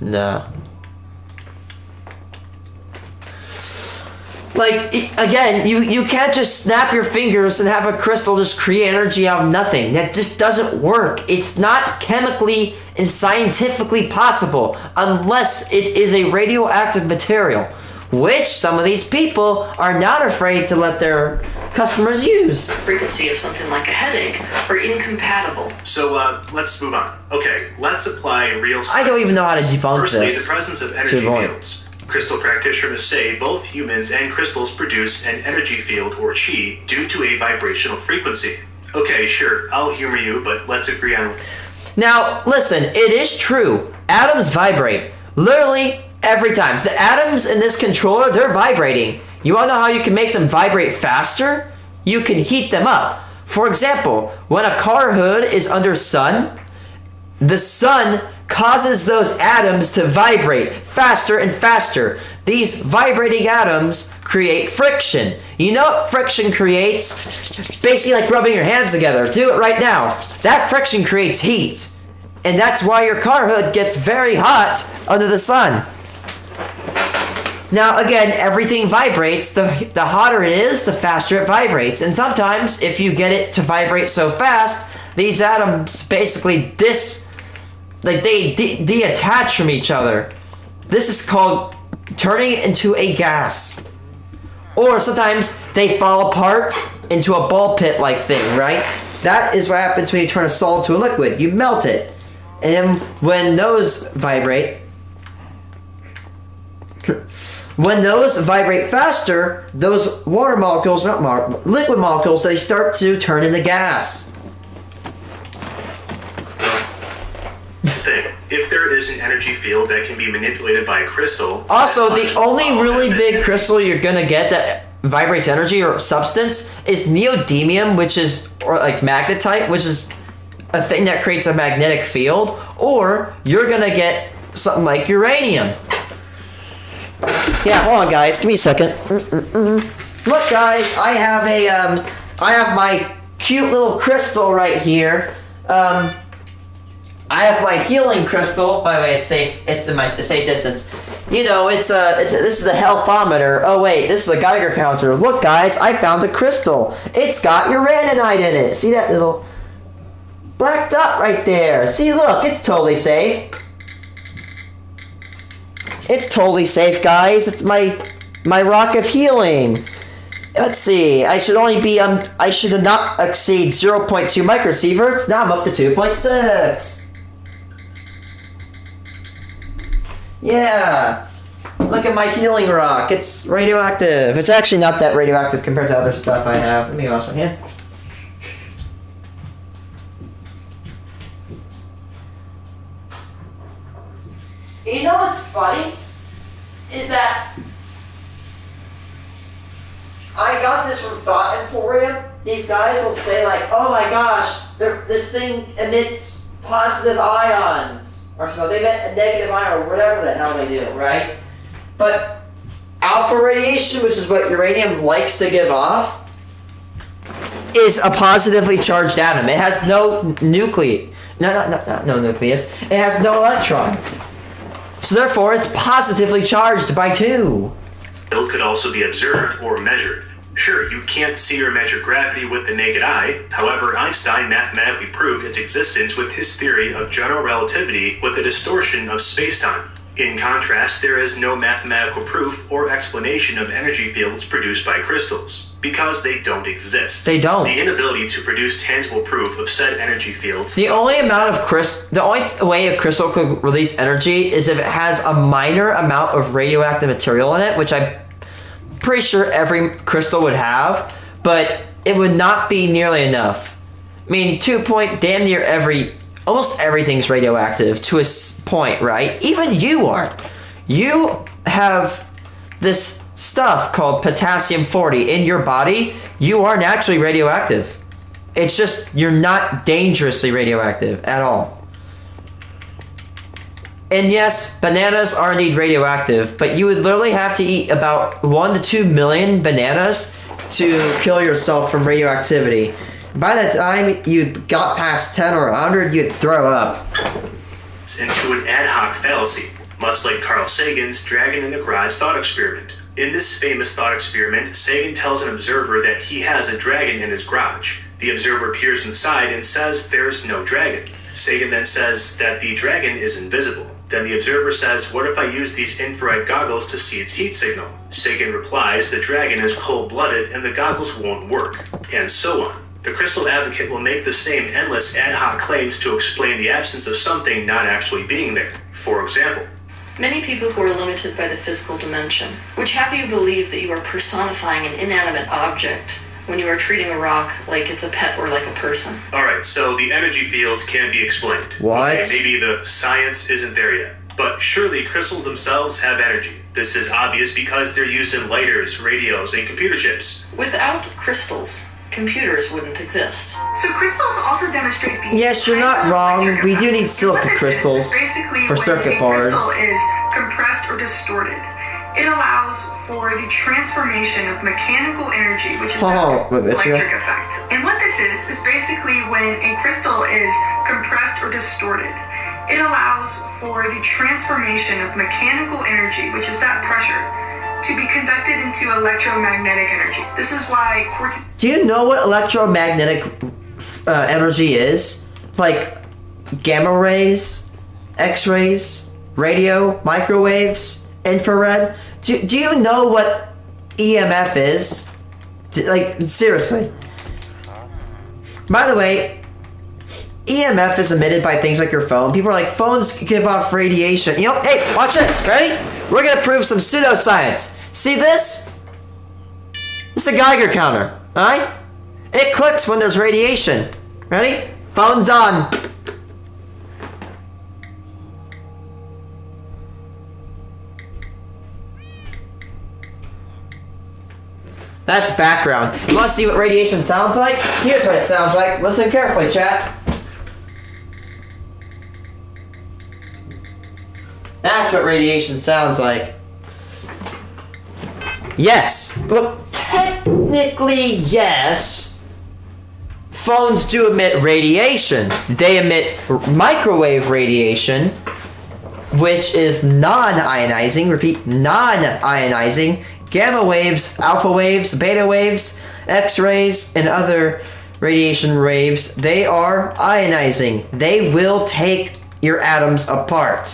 No. Like, again, you can't just snap your fingers and have a crystal just create energy out of nothing. That just doesn't work. It's not chemically and scientifically possible unless it is a radioactive material, which some of these people are not afraid to let their customers use. Frequency of something like a headache are incompatible. So let's move on. Okay, let's apply real science. I don't even know how to debunk Firstly, this. the presence of energy fields. Crystal practitioners say both humans and crystals produce an energy field, or chi, due to a vibrational frequency. Okay, sure, I'll humor you, but let's agree on... Now, listen, it is true. Atoms vibrate. Literally every time. The atoms in this controller, they're vibrating. You want to know how you can make them vibrate faster? You can heat them up. For example, when a car hood is under sun, the sun causes those atoms to vibrate faster and faster. These vibrating atoms create friction. You know what friction creates? Basically like rubbing your hands together. Do it right now. That friction creates heat. And that's why your car hood gets very hot under the sun. Now again, everything vibrates. The hotter it is, the faster it vibrates. And sometimes if you get it to vibrate so fast, these atoms basically detach from each other. This is called turning it into a gas. Or sometimes they fall apart into a ball pit like thing, right? That is what happens when you turn a solid to a liquid. You melt it. And when those vibrate, faster, those water molecules, liquid molecules, they start to turn into gas. If there is an energy field that can be manipulated by a crystal... Also, the only really big crystal you're gonna get that vibrates energy or substance is neodymium, which is, or like magnetite, which is a thing that creates a magnetic field, or you're gonna get something like uranium. Yeah, hold on guys, give me a second. Look guys, I have my cute little crystal right here. I have my healing crystal. By the way, it's safe. It's in my safe distance. You know, this is a healthometer. Oh wait, this is a Geiger counter. Look, guys, I found a crystal. It's got uraninite in it. See that little black dot right there? See, look, it's totally safe. It's totally safe, guys. It's my rock of healing. Let's see. I should not exceed 0.2 microsieverts. Now I'm up to 2.6. Yeah, look at my healing rock. It's radioactive. It's actually not that radioactive compared to other stuff I have. Let me wash my hands. You know what's funny? Is that I got this from Thought Emporium. These guys will say like, oh my gosh, this thing emits positive ions. Or no, they emit a negative ion or whatever the hell they do, right? But alpha radiation, which is what uranium likes to give off, is a positively charged atom. It has no nucleus. No nucleus. It has no electrons. So therefore, it's positively charged by 2. It could also be observed or measured. Sure, you can't see or measure gravity with the naked eye. However, Einstein mathematically proved its existence with his theory of general relativity with the distortion of spacetime. In contrast, there is no mathematical proof or explanation of energy fields produced by crystals, because they don't exist. They don't. The inability to produce tangible proof of said energy fields... The only way a crystal could release energy is if it has a minor amount of radioactive material in it, which I'm pretty sure every crystal would have, but it would not be nearly enough. I mean, damn near almost everything's radioactive to a point, right? Even you are. You have this stuff called potassium-40 in your body. You are naturally radioactive. It's just, you're not dangerously radioactive at all. And yes, bananas are indeed radioactive, but you would literally have to eat about 1 to 2 million bananas to kill yourself from radioactivity. By the time you got past 10 or 100, you'd throw up. Into an ad hoc fallacy, much like Carl Sagan's Dragon in the Garage thought experiment. In this famous thought experiment, Sagan tells an observer that he has a dragon in his garage. The observer peers inside and says there's no dragon. Sagan then says that the dragon is invisible. Then the observer says, what if I use these infrared goggles to see its heat signal? Sagan replies, the dragon is cold-blooded and the goggles won't work, and so on. The crystal advocate will make the same endless ad hoc claims to explain the absence of something not actually being there. For example, many people who are limited by the physical dimension, which have you believe that you are personifying an inanimate object when you are treating a rock like it's a pet or like a person. Alright, so the energy fields can be explained. What? Okay, maybe the science isn't there yet. But surely crystals themselves have energy. This is obvious because they're used in lighters, radios, and computer chips. Without crystals, computers wouldn't exist. So crystals also demonstrate the Yes, you're not wrong. We do need silica crystals for circuit boards. Crystal is compressed or distorted. It allows for the transformation of mechanical energy, which is the electric effect. And what this is basically when a crystal is compressed or distorted, it allows for the transformation of mechanical energy, which is that pressure, to be conducted into electromagnetic energy. This is why quartz... Do you know what electromagnetic energy is? Like gamma rays, X-rays, radio, microwaves, infrared? Do you know what EMF is? Like, seriously. By the way, EMF is emitted by things like your phone. People are like, phones give off radiation. You know, hey, watch this, ready? We're gonna prove some pseudoscience. See this? It's a Geiger counter, alright? It clicks when there's radiation. Ready? Phone's on. That's background. You want to see what radiation sounds like? Here's what it sounds like. Listen carefully, chat. That's what radiation sounds like. Yes. Look, technically, yes. Phones do emit radiation. They emit microwave radiation, which is non-ionizing. Repeat, non-ionizing. Gamma waves, alpha waves, beta waves, X-rays, and other radiation waves, they are ionizing. They will take your atoms apart.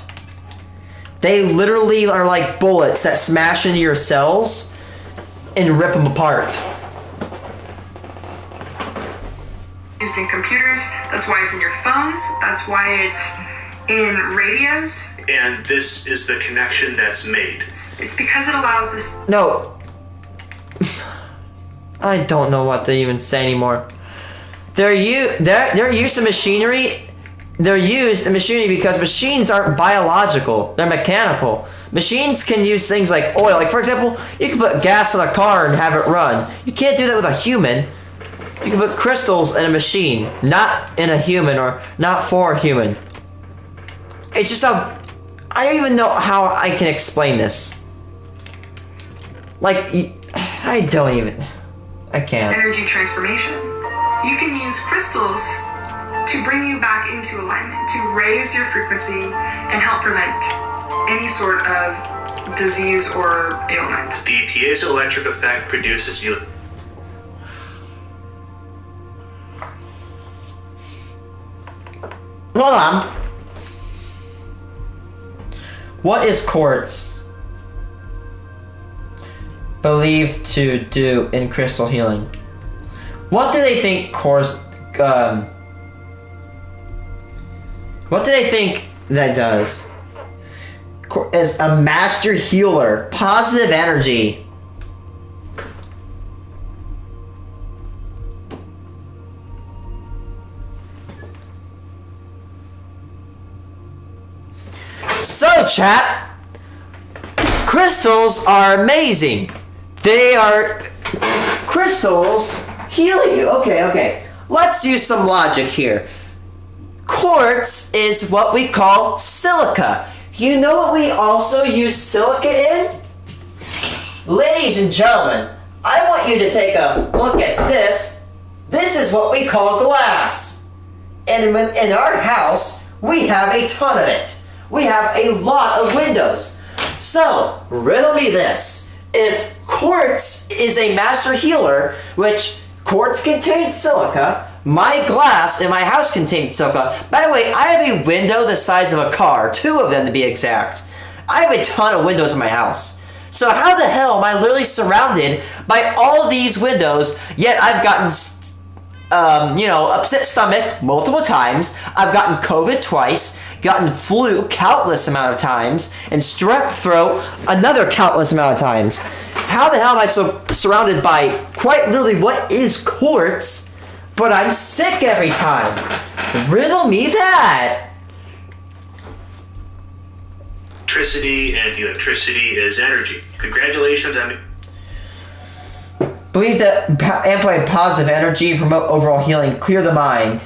They literally are like bullets that smash into your cells and rip them apart. Used in computers, that's why it's in your phones, that's why it's in radios. And this is the connection that's made. It's because it allows this... No. I don't know what to even say anymore. They're used in machinery. They're used in machinery because machines aren't biological. They're mechanical. Machines can use things like oil. Like, for example, you can put gas in a car and have it run. You can't do that with a human. You can put crystals in a machine, not in a human or not for a human. It's just I don't even know how I can explain this. Like, I can't. Energy transformation. You can use crystals to bring you back into alignment, to raise your frequency and help prevent any sort of disease or ailment. The piezoelectric effect produces you. Hold on. What is quartz believed to do in crystal healing? What do they think quartz? What do they think that does? As a master healer, positive energy. So, chat, crystals are amazing. Crystals heal you. Okay. Let's use some logic here. Quartz is what we call silica. You know what we also use silica in? Ladies and gentlemen, I want you to take a look at this. This is what we call glass. And in our house, we have a ton of it. We have a lot of windows. So, riddle me this. if quartz is a master healer, which quartz contains silica, my glass in my house contains silica. By the way, I have a window the size of a car, 2 of them to be exact. I have a ton of windows in my house. So how the hell am I literally surrounded by all these windows, yet I've gotten, upset stomach multiple times, I've gotten COVID twice, gotten flu countless amount of times, and strep throat another countless amount of times. How the hell am I so surrounded by quite literally what is quartz, but I'm sick every time? Riddle me that! Electricity and electricity is energy. Congratulations on... Believe that amplify positive energy, promote overall healing, clear the mind.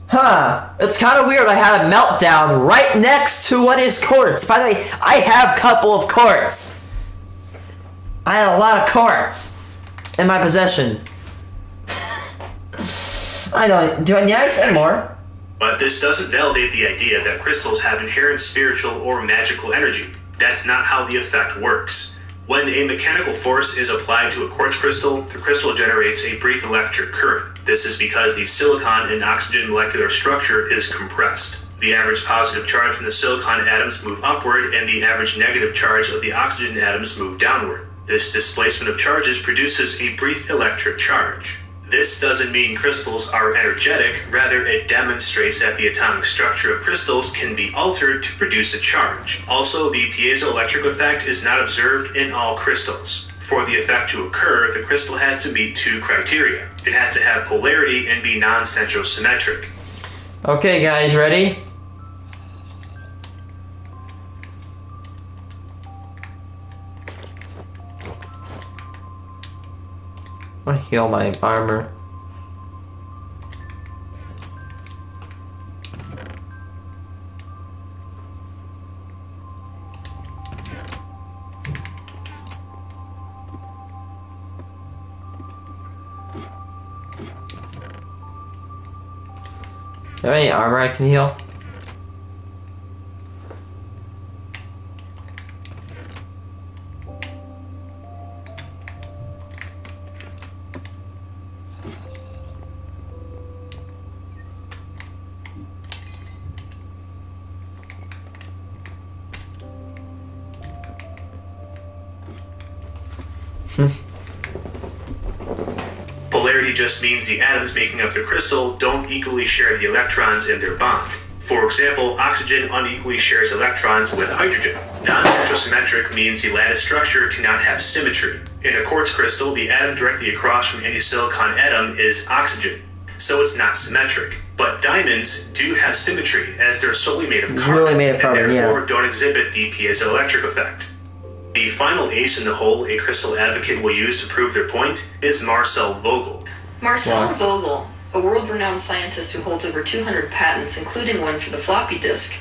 Huh, it's kind of weird I had a meltdown right next to what is quartz. By the way, I have a couple of quartz. I had a lot of quartz in my possession. Do I need to say more? But this doesn't validate the idea that crystals have inherent spiritual or magical energy. That's not how the effect works. When a mechanical force is applied to a quartz crystal, the crystal generates a brief electric current. This is because the silicon and oxygen molecular structure is compressed. The average positive charge from the silicon atoms move upward, and the average negative charge of the oxygen atoms move downward. This displacement of charges produces a brief electric charge. This doesn't mean crystals are energetic, rather it demonstrates that the atomic structure of crystals can be altered to produce a charge. Also, the piezoelectric effect is not observed in all crystals. For the effect to occur, the crystal has to meet 2 criteria. It has to have polarity and be non-centrosymmetric. Okay guys, ready? I heal my armor. Do you have any armor I can heal? Polarity just means the atoms making up the crystal don't equally share the electrons in their bond. For example, oxygen unequally shares electrons with hydrogen. Non-centrosymmetric means the lattice structure cannot have symmetry. In a quartz crystal, the atom directly across from any silicon atom is oxygen, so it's not symmetric. But diamonds do have symmetry, as they're solely made of carbon, and therefore don't exhibit the piezoelectric effect. The final ace in the hole a crystal advocate will use to prove their point is Marcel Vogel. Marcel Vogel, a world-renowned scientist who holds over 200 patents, including one for the floppy disk,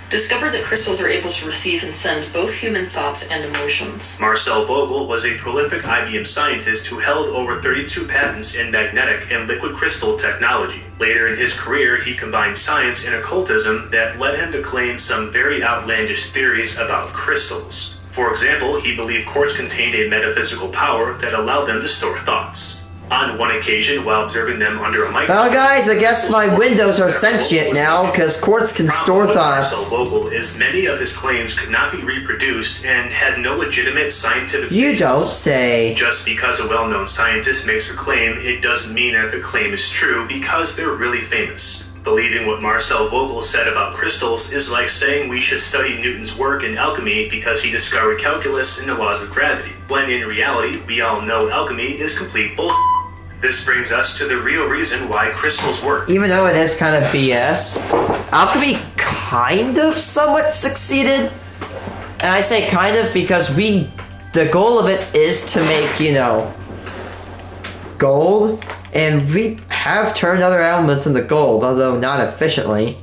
discovered that crystals are able to receive and send both human thoughts and emotions. Marcel Vogel was a prolific IBM scientist who held over 32 patents in magnetic and liquid crystal technology. Later in his career, he combined science and occultism that led him to claim some very outlandish theories about crystals. For example, he believed quartz contained a metaphysical power that allowed them to store thoughts. On one occasion, while observing them under a microscope... Well guys, I guess my windows are sentient now, because quartz can store thoughts. Marcel Vogel is many of his claims could not be reproduced and had no legitimate scientific You basis. don't say. Just because a well-known scientist makes a claim, it doesn't mean that the claim is true because they're really famous. Believing what Marcel Vogel said about crystals is like saying we should study Newton's work in alchemy because he discovered calculus and the laws of gravity, when in reality, we all know alchemy is complete bullshit. This brings us to the real reason why crystals work. Even though it is kind of BS, alchemy kind of somewhat succeeded. And I say kind of because the goal of it is to make, gold. And we have turned other elements into gold, although not efficiently.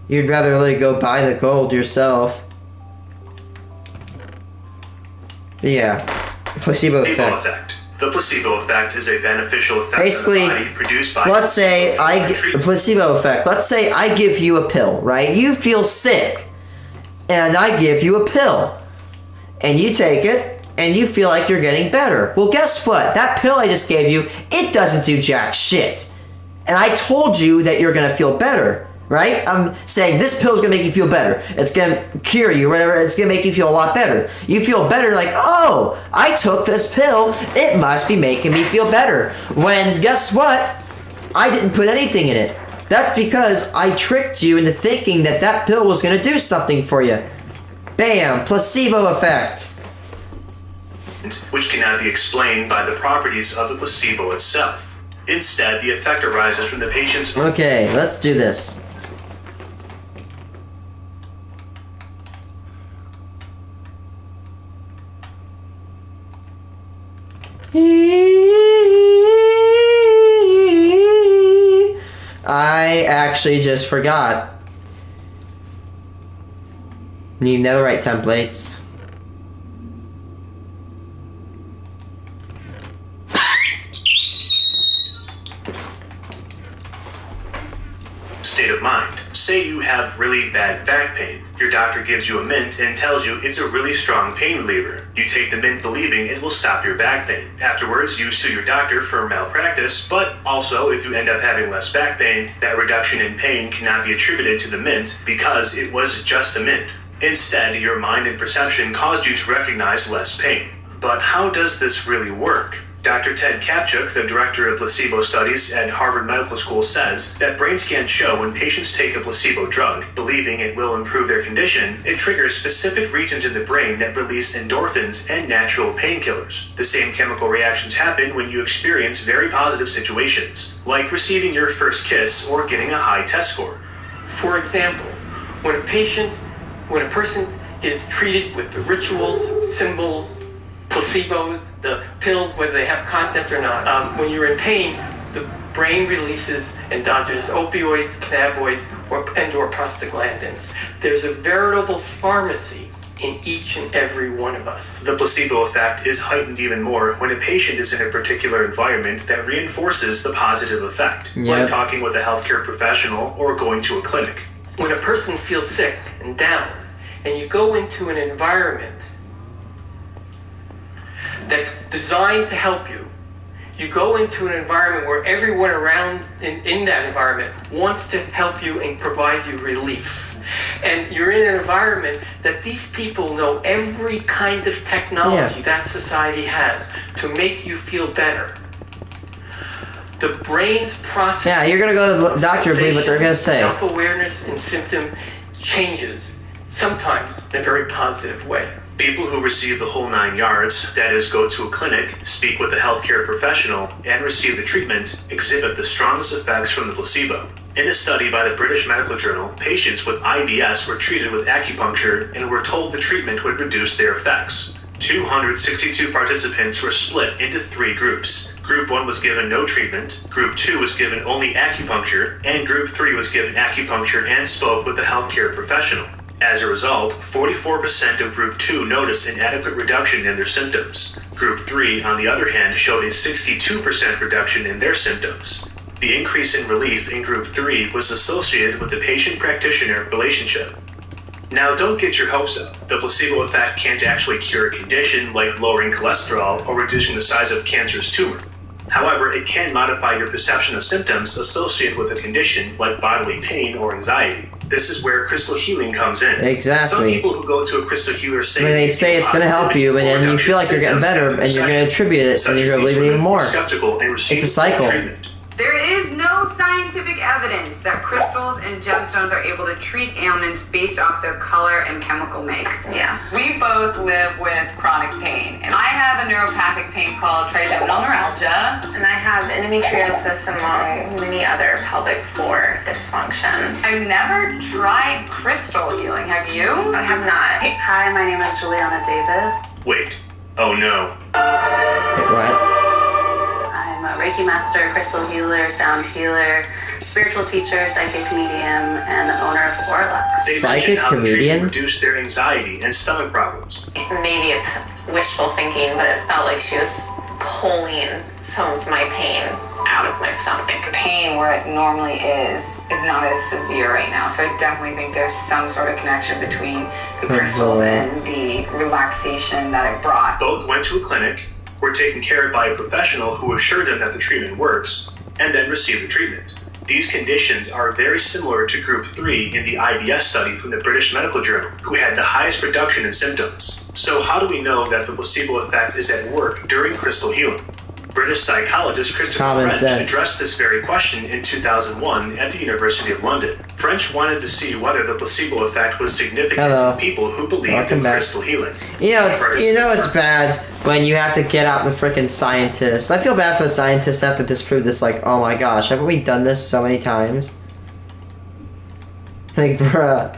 You'd rather really go buy the gold yourself. But yeah, placebo effect. The placebo effect is a beneficial effect basically, on the body produced by... let's say placebo effect. Let's say I give you a pill, right? You feel sick, and I give you a pill, and you take it, and you feel like you're getting better. Well, guess what? That pill I just gave you, it doesn't do jack shit. And I told you that you're going to feel better, right? I'm saying this pill is going to make you feel better. It's going to cure you, whatever. It's going to make you feel a lot better. You feel better like, oh, I took this pill. It must be making me feel better. When, guess what? I didn't put anything in it. That's because I tricked you into thinking that that pill was going to do something for you. Bam, placebo effect. Which cannot be explained by the properties of the placebo itself. Instead, the effect arises from the patient's... Okay, let's do this. I actually just forgot. Need netherite templates. State of mind. Say you have really bad back pain. Your doctor gives you a mint and tells you it's a really strong pain reliever. You take the mint believing it will stop your back pain. Afterwards, you sue your doctor for malpractice, but also if you end up having less back pain, that reduction in pain cannot be attributed to the mint because it was just a mint. Instead, your mind and perception caused you to recognize less pain. But how does this really work? Dr. Ted Kapchuk, the director of placebo studies at Harvard Medical School, says that brain scans show when patients take a placebo drug, believing it will improve their condition, it triggers specific regions in the brain that release endorphins and natural painkillers. The same chemical reactions happen when you experience very positive situations, like receiving your first kiss or getting a high test score. For example, when a person is treated with the rituals, symbols, placebos, the pills, whether they have content or not, when you're in pain, the brain releases endogenous opioids, cannabinoids, or prostaglandins. There's a veritable pharmacy in each and every one of us. The placebo effect is heightened even more when a patient is in a particular environment that reinforces the positive effect, like talking with a healthcare professional or going to a clinic. When a person feels sick and down, and you go into an environment that's designed to help you, you go into an environment where everyone around in that environment wants to help you and provide you relief. And you're in an environment that these people know every kind of technology that society has to make you feel better. The brain's process... Yeah, you're going to go to the doctor and believe what they're going to say. Self-awareness and symptom changes, sometimes in a very positive way. People who receive the whole 9 yards, that is, go to a clinic, speak with a healthcare professional, and receive the treatment, exhibit the strongest effects from the placebo. In a study by the British Medical Journal, patients with IBS were treated with acupuncture and were told the treatment would reduce their effects. 262 participants were split into 3 groups. Group 1 was given no treatment, Group 2 was given only acupuncture, and Group 3 was given acupuncture and spoke with a healthcare professional. As a result, 44% of Group 2 noticed an adequate reduction in their symptoms. Group 3, on the other hand, showed a 62% reduction in their symptoms. The increase in relief in Group 3 was associated with the patient-practitioner relationship. Now, don't get your hopes up. The placebo effect can't actually cure a condition like lowering cholesterol or reducing the size of a cancerous tumor. However, it can modify your perception of symptoms associated with a condition like bodily pain or anxiety. This is where crystal healing comes in. Exactly. Some people who go to a crystal healer say when they say it's going to help you, and then you feel like you're getting better, and you're going to attribute it, and you're going to believe it even more. It's a cycle. There is no scientific evidence that crystals and gemstones are able to treat ailments based off their color and chemical make. Yeah. We both live with chronic pain, and I have a neuropathic pain called trigeminal neuralgia. And I have endometriosis among many other pelvic floor dysfunction. I've never tried crystal healing. Have you? I have not. Hi, my name is Juliana Davis. Wait. Oh no. Wait, what? I'm a Reiki master, crystal healer, sound healer, spiritual teacher, psychic medium, and the owner of Orlux. They Psychic how comedian? reduce their anxiety and stomach problems. Maybe it's wishful thinking, but it felt like she was pulling some of my pain out of my stomach. pain where it normally is not as severe right now. So I definitely think there's some sort of connection between the crystals and the relaxation that it brought. Both went to a clinic, were taken care of by a professional who assured them that the treatment works, and then received the treatment. These conditions are very similar to Group 3 in the IBS study from the British Medical Journal, who had the highest reduction in symptoms. So how do we know that the placebo effect is at work during crystal healing? British psychologist Christopher French addressed this very question in 2001 at the University of London. French wanted to see whether the placebo effect was significant in people who believed in crystal healing. You know it's bad when you have to get out the frickin' scientists. I feel bad for the scientists that have to disprove this, like, oh my gosh, haven't we done this so many times? Like, bruh.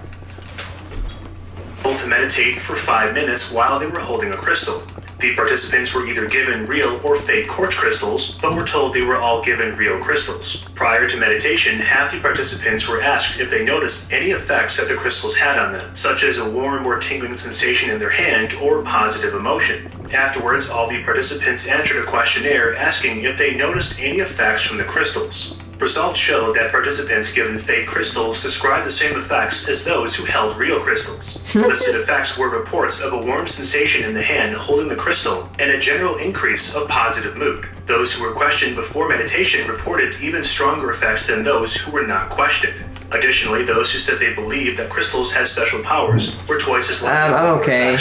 To meditate for 5 minutes while they were holding a crystal. The participants were either given real or fake quartz crystals, but were told they were all given real crystals. Prior to meditation, half the participants were asked if they noticed any effects that the crystals had on them, such as a warm or tingling sensation in their hand or positive emotion. Afterwards, all the participants answered a questionnaire asking if they noticed any effects from the crystals. Results showed that participants given fake crystals described the same effects as those who held real crystals. Listed effects were reports of a warm sensation in the hand holding the crystal and a general increase of positive mood. Those who were questioned before meditation reported even stronger effects than those who were not questioned. Additionally, those who said they believed that crystals had special powers were twice as likely to I'm okay.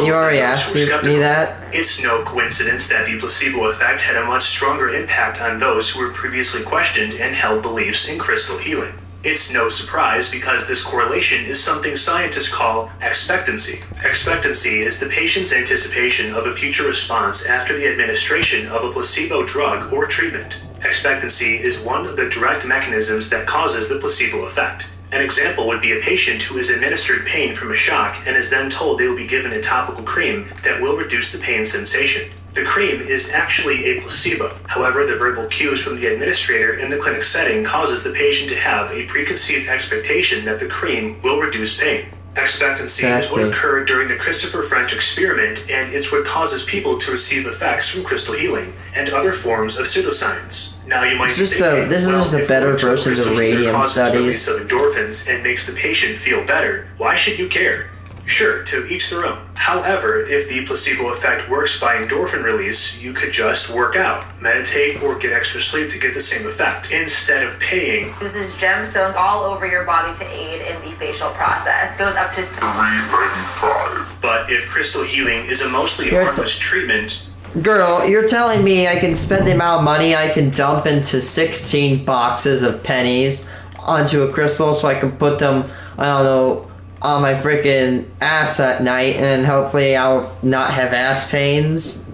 You already asked me that. It's no coincidence that the placebo effect had a much stronger impact on those who were previously questioned and held beliefs in crystal healing. It's no surprise because this correlation is something scientists call expectancy. Expectancy is the patient's anticipation of a future response after the administration of a placebo drug or treatment. Expectancy is one of the direct mechanisms that causes the placebo effect. An example would be a patient who is administered pain from a shock and is then told they will be given a topical cream that will reduce the pain sensation. The cream is actually a placebo. However, the verbal cues from the administrator in the clinic setting causes the patient to have a preconceived expectation that the cream will reduce pain. Expectancy is what occurred during the Christopher French experiment, and it's what causes people to receive effects from crystal healing and other forms of pseudoscience. Now you might be thinking, this is just a better version of the radium studies. Of endorphins and makes the patient feel better. Why should you care? Sure, to each their own. However, if the placebo effect works by endorphin release, you could just work out, meditate, or get extra sleep to get the same effect, instead of paying. Uses gemstones all over your body to aid in the facial process. Goes up to $395. But if crystal healing is a mostly harmless treatment... Girl, you're telling me I can spend the amount of money I can dump into 16 boxes of pennies onto a crystal so I can put them, I don't know, on my freaking ass at night, and hopefully I'll not have ass pains?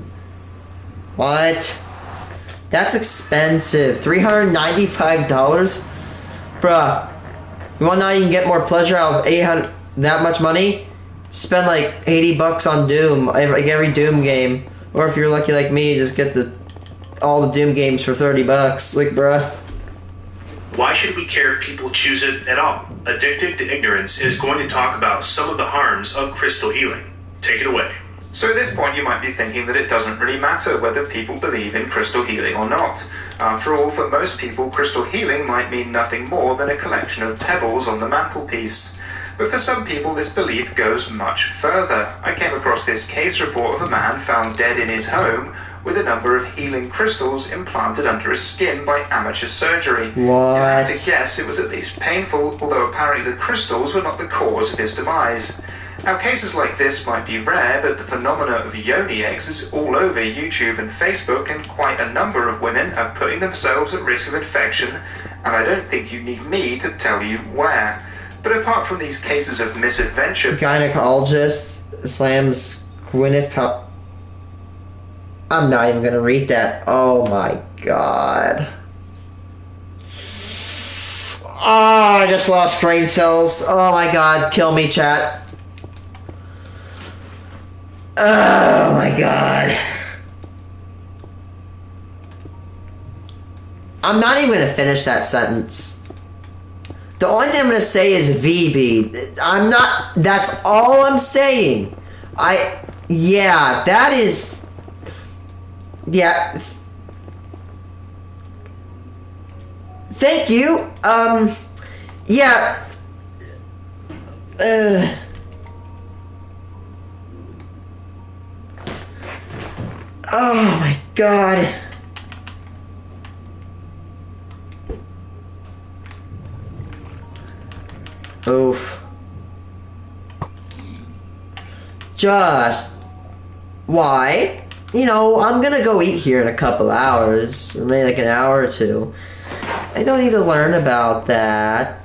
What? That's expensive. $395? Bruh. You want to know you can get more pleasure out of that much money? Spend like $80 on Doom, like every Doom game. Or if you're lucky like me, just get all the Doom games for $30. Like, bruh. Why should we care if people choose it at all? Addicted to Ignorance is going to talk about some of the harms of crystal healing. Take it away. So at this point you might be thinking that it doesn't really matter whether people believe in crystal healing or not. After all, for most people, crystal healing might mean nothing more than a collection of pebbles on the mantelpiece. But for some people, this belief goes much further. I came across this case report of a man found dead in his home with a number of healing crystals implanted under his skin by amateur surgery. What? You have to guess it was at least painful, although apparently the crystals were not the cause of his demise. Now, cases like this might be rare, but the phenomena of yoni eggs is all over YouTube and Facebook, and quite a number of women are putting themselves at risk of infection, and I don't think you need me to tell you where. But apart from these cases of misadventure... Gynecologist slams Gwyneth Paltrow... I'm not even gonna read that. Oh my god. Oh, I just lost brain cells. Oh my god, kill me, chat. Oh my god. I'm not even gonna finish that sentence. The only thing I'm gonna say is VB. I'm not. That's all I'm saying. Yeah, that is. Yeah. thank you. Yeah. Oh my god. Oof. Just why? You know, I'm gonna go eat here in a couple hours, maybe like an hour or two. I don't need to learn about that.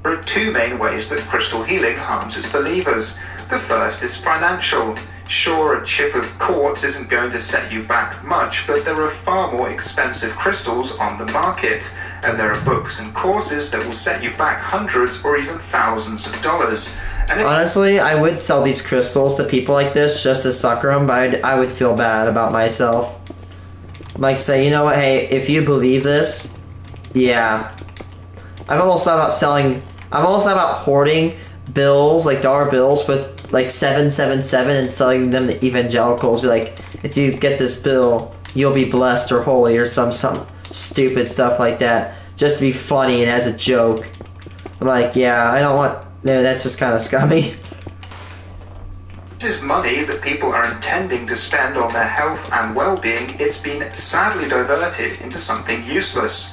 There are two main ways that crystal healing harms its believers. The first is financial. Sure, a chip of quartz isn't going to set you back much, but there are far more expensive crystals on the market, and there are books and courses that will set you back hundreds or even thousands of dollars. Honestly, I would sell these crystals to people like this just to sucker them, but I would feel bad about myself. Like, say, you know what, hey, if you believe this, yeah. I've almost thought about hoarding bills, like dollar bills with like 777 and selling them to evangelicals. Be like, if you get this bill, you'll be blessed or holy or some stupid stuff like that, just to be funny and as a joke. I'm like, yeah, I don't want, no, that's just kind of scummy. This is money that people are intending to spend on their health and well-being. It's been sadly diverted into something useless.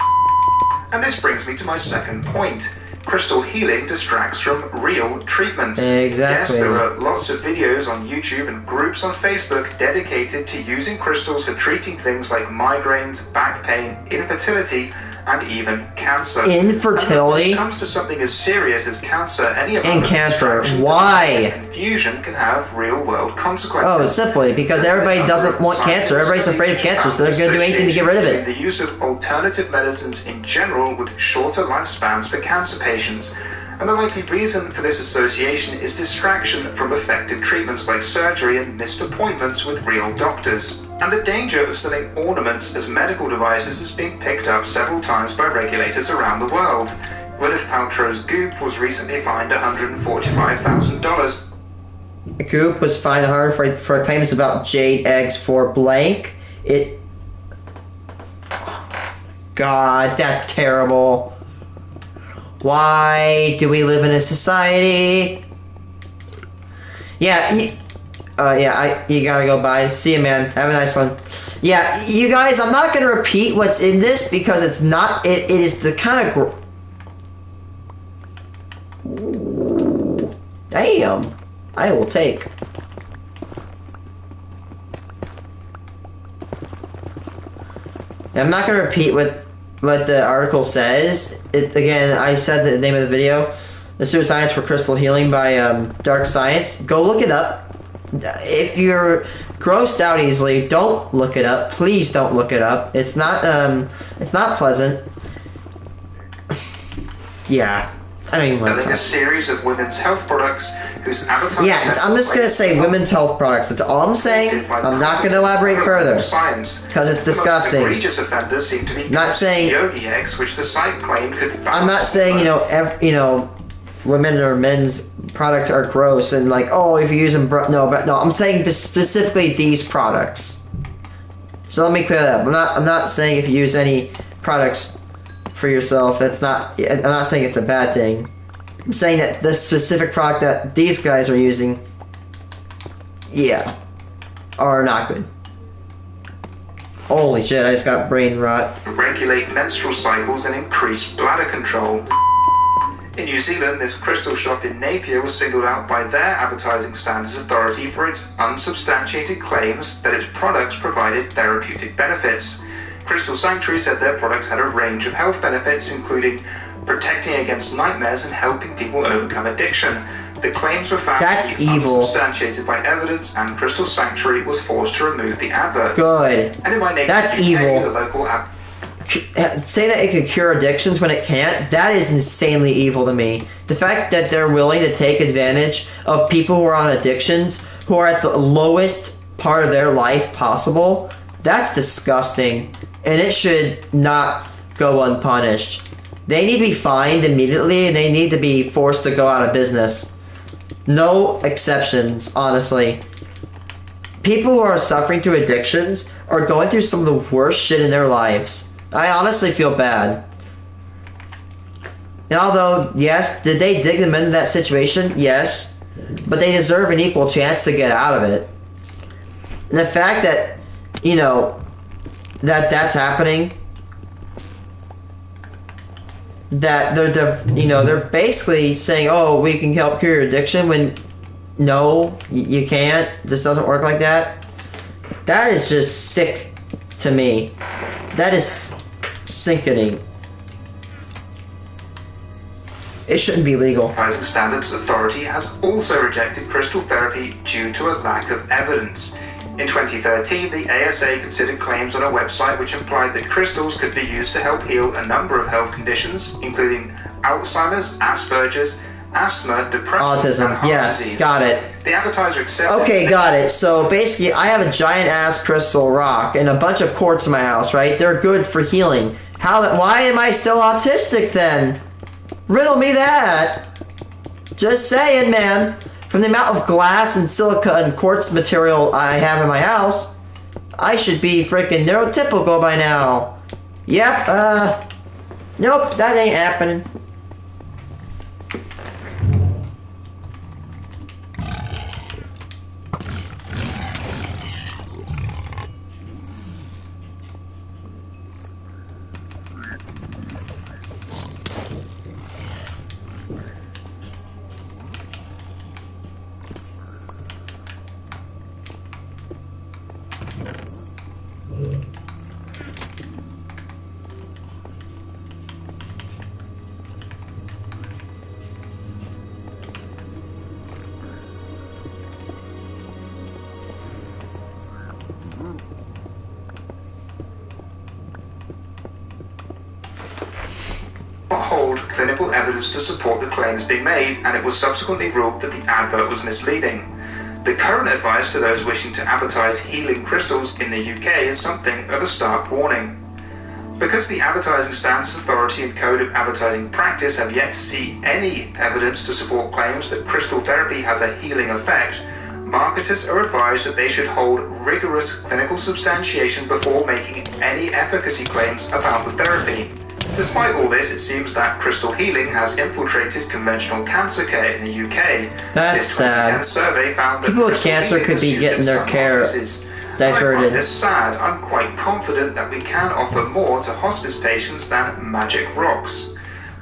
And this brings me to my second point. Crystal healing distracts from real treatments. Exactly. Yes, there are lots of videos on YouTube and groups on Facebook dedicated to using crystals for treating things like migraines, back pain, infertility, and even cancer. Infertility? When it comes to something as serious as cancer, any amount and of cancer. distraction, Why? and confusion can have real-world consequences. Oh, simply because everybody doesn't want cancer. Everybody's afraid of cancer, so they're going to do anything to get rid of it. The use of alternative medicines in general with shorter lifespans for cancer patients. And the likely reason for this association is distraction from effective treatments like surgery and missed appointments with real doctors. And the danger of selling ornaments as medical devices is being picked up several times by regulators around the world. Gwyneth Paltrow's Goop was recently fined $145,000. Goop was fined for claims about jade eggs for blank. God, that's terrible. Why do we live in a society? Yeah, you gotta go bye. See you, man. Have a nice one. Yeah, you guys, I'm not gonna repeat what's in this because it's not. It is the kind of. Damn, I will take. I'm not gonna repeat what the article says. Again, I said the name of the video, The Pseudoscience for Crystal Healing by Dark Science. Go look it up. If you're grossed out easily, don't look it up. Please don't look it up. It's not pleasant. Yeah. I don't even want to talk. A series of women's health products whose advertising. Yeah, I'm just gonna say women's health products. That's all I'm saying. I'm not gonna elaborate further because it's disgusting. Egregious offenders seem to be not saying yoni eggs, which the site claimed could. I'm not saying women or men's products are gross and like, oh, if you use them, no. I'm saying specifically these products. So let me clear that up. I'm not saying if you use any products for yourself, I'm not saying it's a bad thing. I'm saying that this specific product that these guys are using, yeah, are not good. Holy shit, I just got brain rot. Regulate menstrual cycles and increase bladder control. In New Zealand, this crystal shop in Napier was singled out by their Advertising Standards Authority for its unsubstantiated claims that its products provided therapeutic benefits. Crystal Sanctuary said their products had a range of health benefits, including protecting against nightmares and helping people overcome addiction. The claims were found to be unsubstantiated by evidence, and Crystal Sanctuary was forced to remove the advert. Good. And in my native That's UK, evil. the local say that it could cure addictions when it can't, that is insanely evil to me. The fact that they're willing to take advantage of people who are on addictions, who are at the lowest part of their life possible, that's disgusting. And it should not go unpunished. They need to be fined immediately, and they need to be forced to go out of business. No exceptions, honestly. People who are suffering through addictions are going through some of the worst shit in their lives. I honestly feel bad. And although, yes, did they dig them into that situation? Yes. But they deserve an equal chance to get out of it. And the fact that, you know, that's happening, that they're basically saying, oh, we can help cure your addiction, when no, you can't. This doesn't work like that. That is just sick to me. That is sickening. It shouldn't be legal. Rising Standards Authority has also rejected crystal therapy due to a lack of evidence. In 2013, the ASA considered claims on a website which implied that crystals could be used to help heal a number of health conditions, including Alzheimer's, Asperger's, asthma, depression, autism. and heart Yes, disease. got it. The advertiser accepted. Okay, got it. So basically, I have a giant ass crystal rock and a bunch of quartz in my house, right? They're good for healing. Why am I still autistic then? Riddle me that. Just saying, man. From the amount of glass and silica and quartz material I have in my house, I should be freaking neurotypical by now. Yep, nope, that ain't happening. Hold clinical evidence to support the claims being made, and it was subsequently ruled that the advert was misleading. The current advice to those wishing to advertise healing crystals in the UK is something of a stark warning. Because the Advertising Standards Authority and Code of Advertising Practice have yet to see any evidence to support claims that crystal therapy has a healing effect, marketers are advised that they should hold rigorous clinical substantiation before making any efficacy claims about the therapy. Despite all this, it seems that crystal healing has infiltrated conventional cancer care in the UK. That's This 2010 sad. survey found that People with crystal cancer healing could was be used getting in their some care hospices. diverted. I find this sad. I'm quite confident that we can offer more to hospice patients than magic rocks.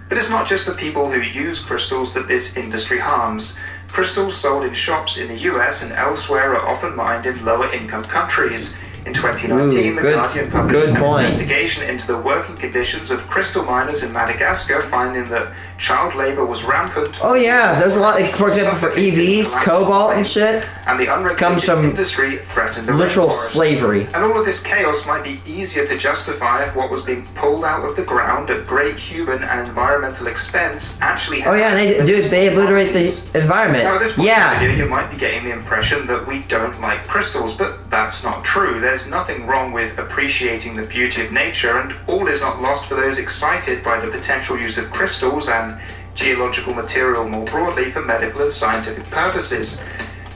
But it's not just the people who use crystals that this industry harms. Crystals sold in shops in the US and elsewhere are often mined in lower income countries. In 2019, The Guardian published an investigation into the working conditions of crystal miners in Madagascar, finding that child labor was rampant. Oh yeah, there's a lot, like, for example, for EVs, cobalt and shit, and the comes from industry threatened the literal rainforest. slavery. And all of this chaos might be easier to justify if what was being pulled out of the ground at great human and environmental expense actually Oh yeah, they obliterate the environment. Now, at this point Yeah. in the video, you might be getting the impression that we don't like crystals, but that's not true. There's nothing wrong with appreciating the beauty of nature, and all is not lost for those excited by the potential use of crystals and geological material more broadly for medical and scientific purposes.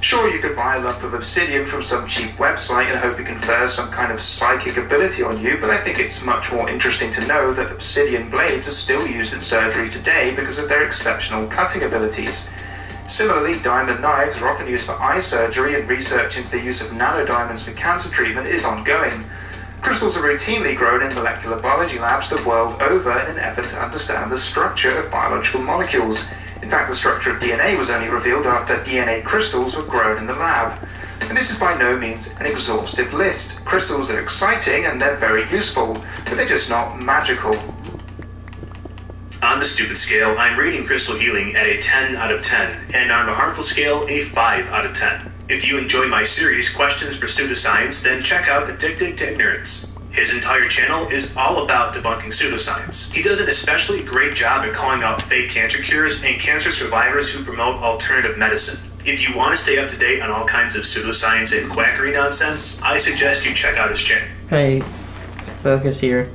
Sure, you could buy a lump of obsidian from some cheap website and hope it confers some kind of psychic ability on you, but I think it's much more interesting to know that obsidian blades are still used in surgery today because of their exceptional cutting abilities. Similarly, diamond knives are often used for eye surgery, and research into the use of nanodiamonds for cancer treatment is ongoing. Crystals are routinely grown in molecular biology labs the world over in an effort to understand the structure of biological molecules. In fact, the structure of DNA was only revealed after DNA crystals were grown in the lab. And this is by no means an exhaustive list. Crystals are exciting and they're very useful, but they're just not magical. On the stupid scale, I'm rating crystal healing at a 10 out of 10, and on the harmful scale, a 5 out of 10. If you enjoy my series, Questions for Pseudoscience, then check out Addicted to Ignorance. His entire channel is all about debunking pseudoscience. He does an especially great job at calling out fake cancer cures and cancer survivors who promote alternative medicine. If you want to stay up to date on all kinds of pseudoscience and quackery nonsense, I suggest you check out his channel. Hey, focus here.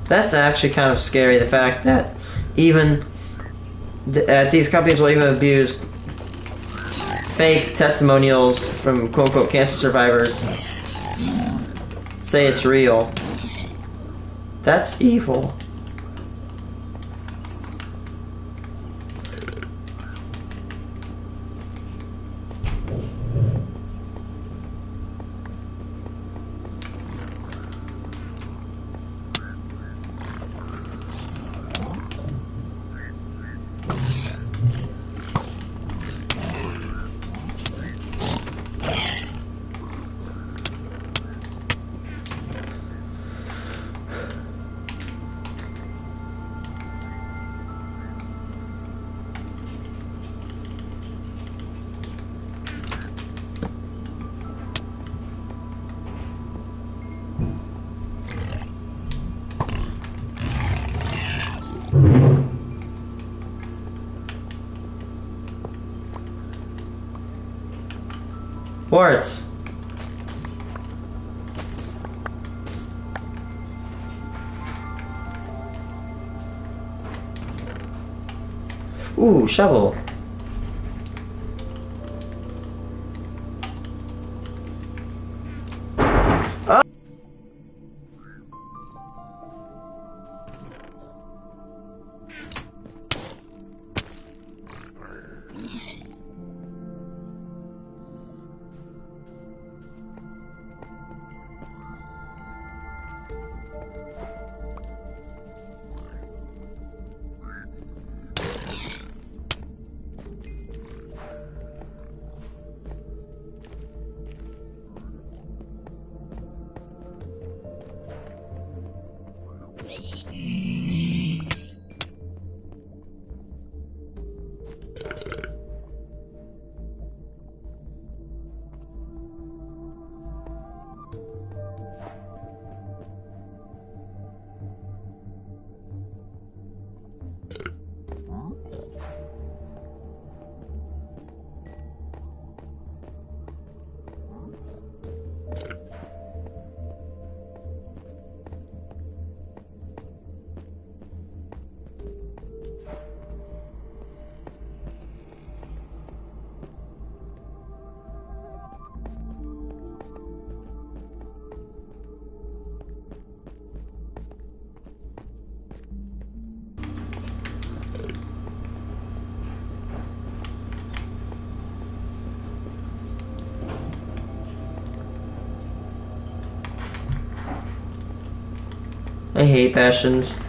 That's actually kind of scary, the fact that even these companies will even abuse fake testimonials from quote-unquote cancer survivors. Say it's real. That's evil. Quartz. Ooh, shovel. I hate Bastions.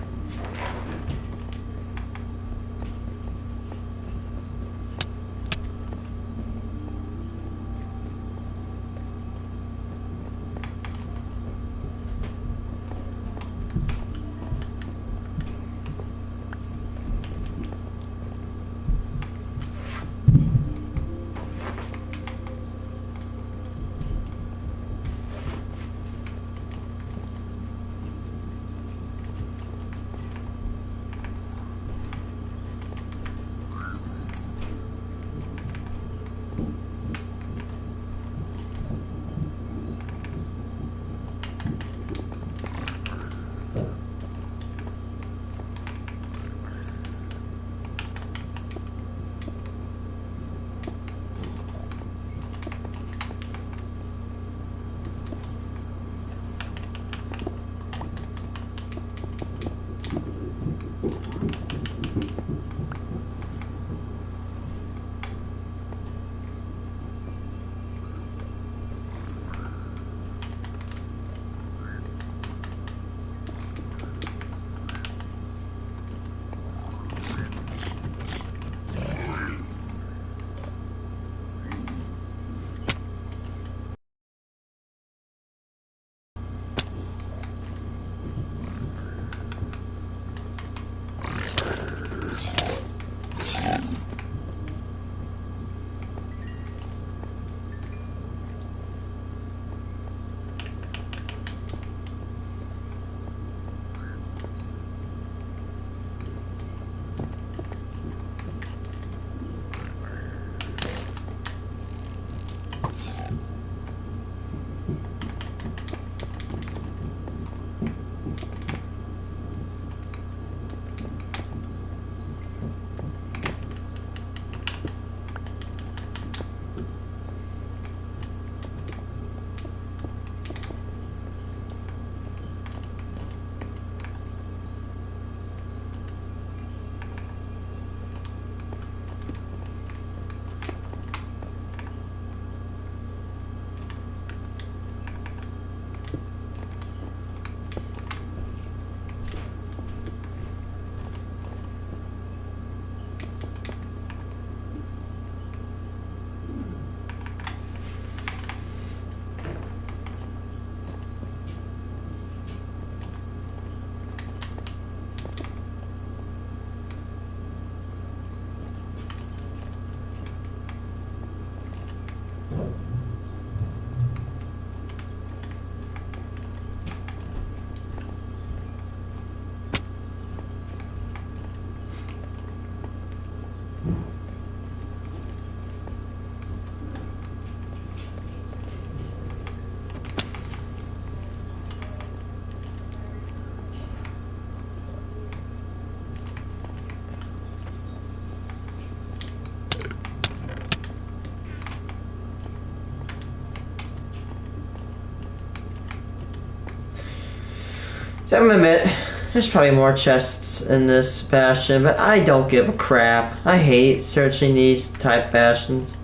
I'm gonna admit, there's probably more chests in this bastion, but I don't give a crap. I hate searching these type bastions.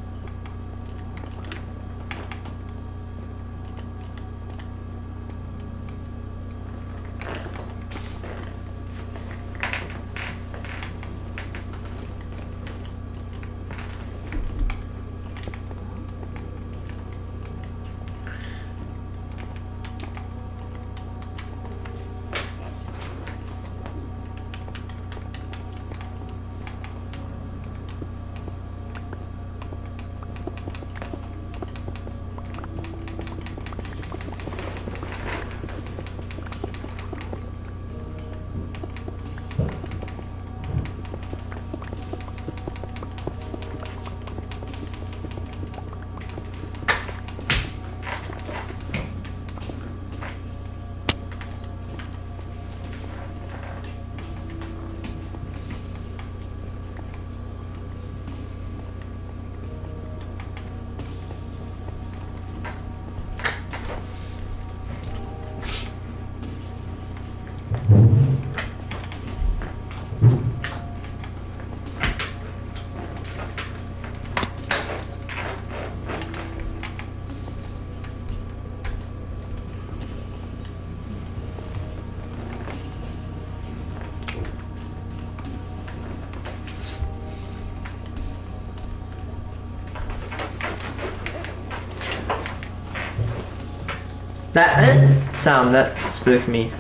That sound, that spooked me.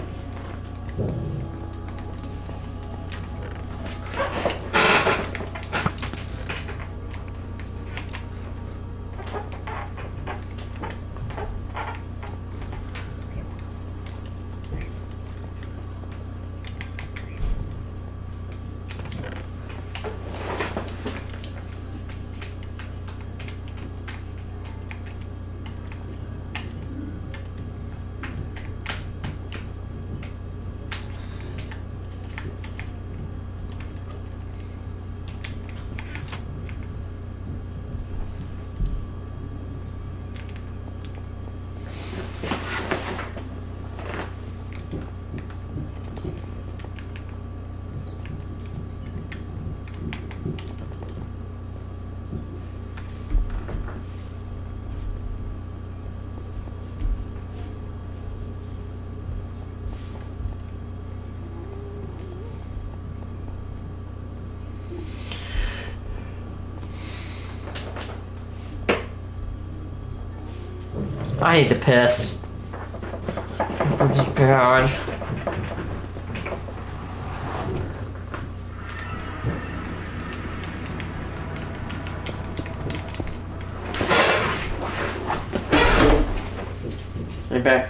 I need to piss. Oh god. Right back.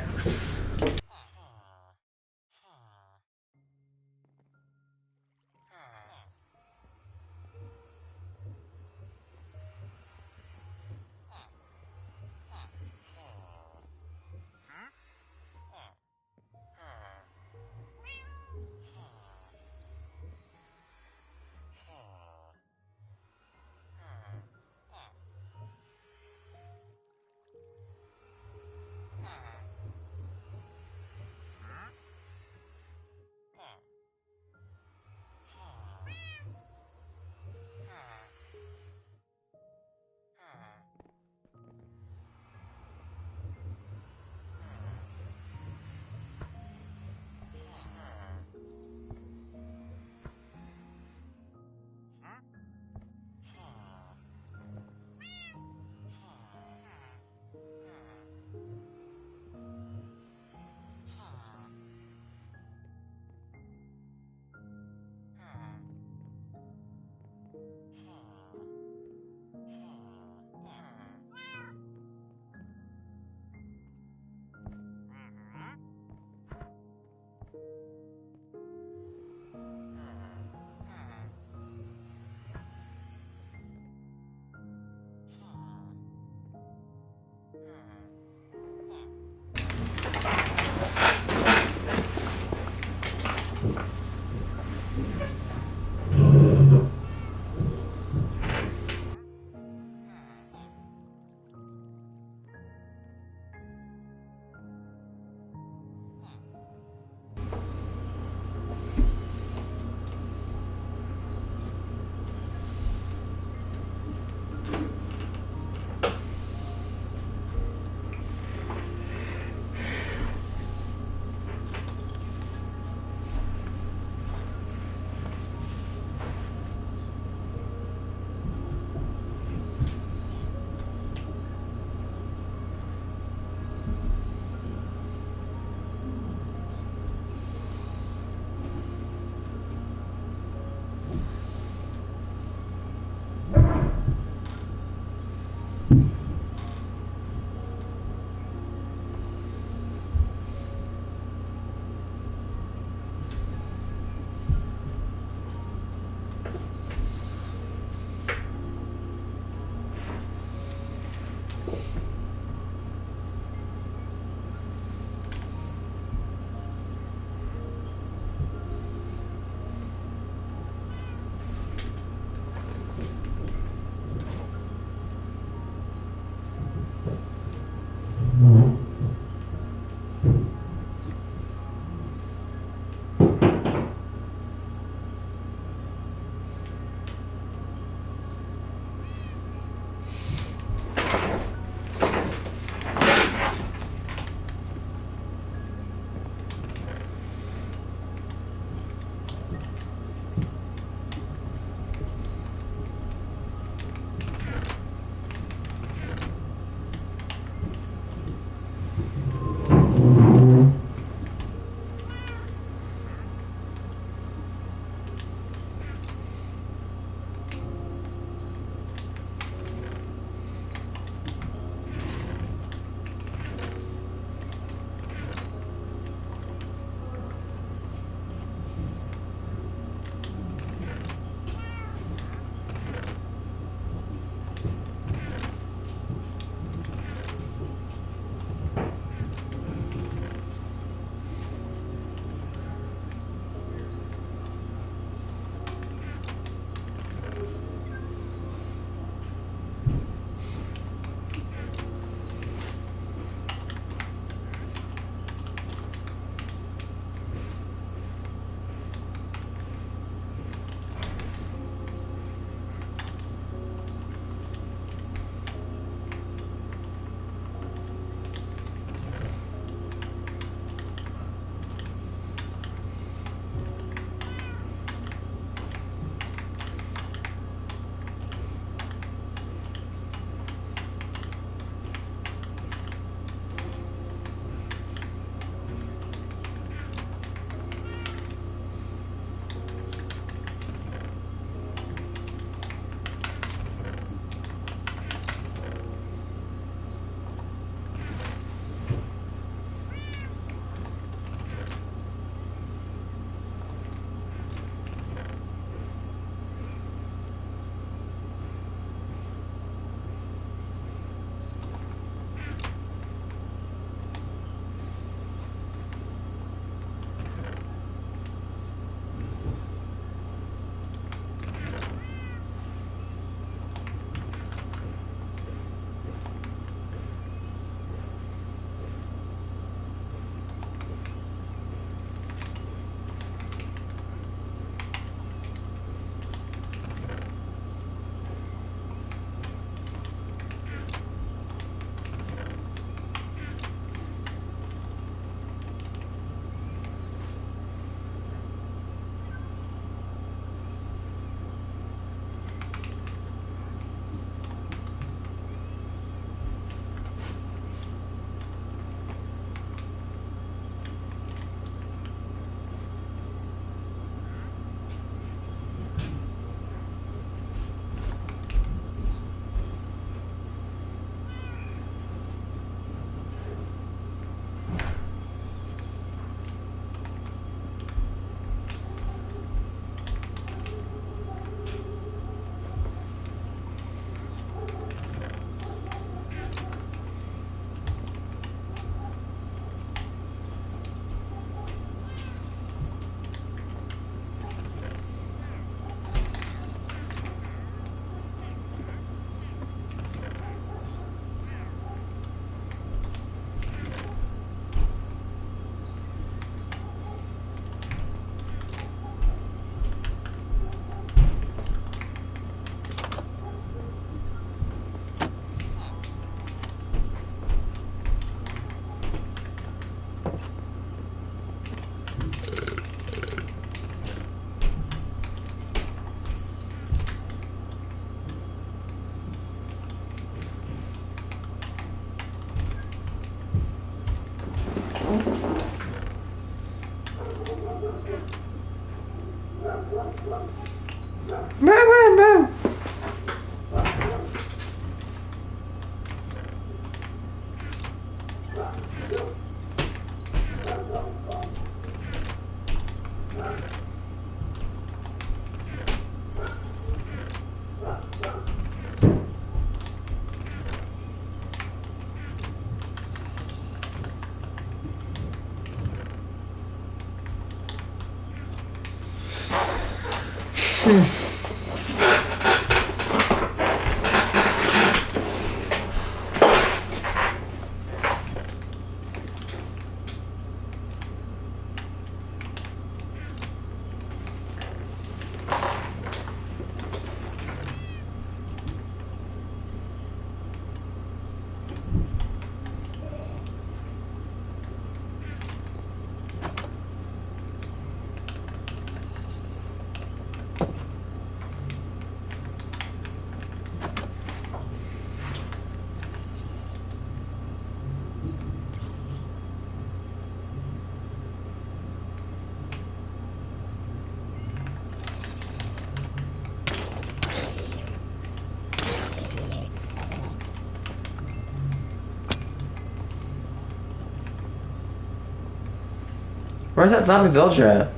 Where's that zombie villager at?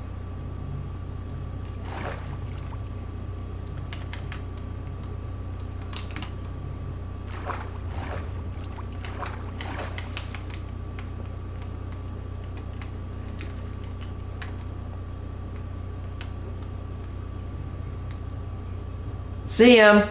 See him.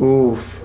Oof.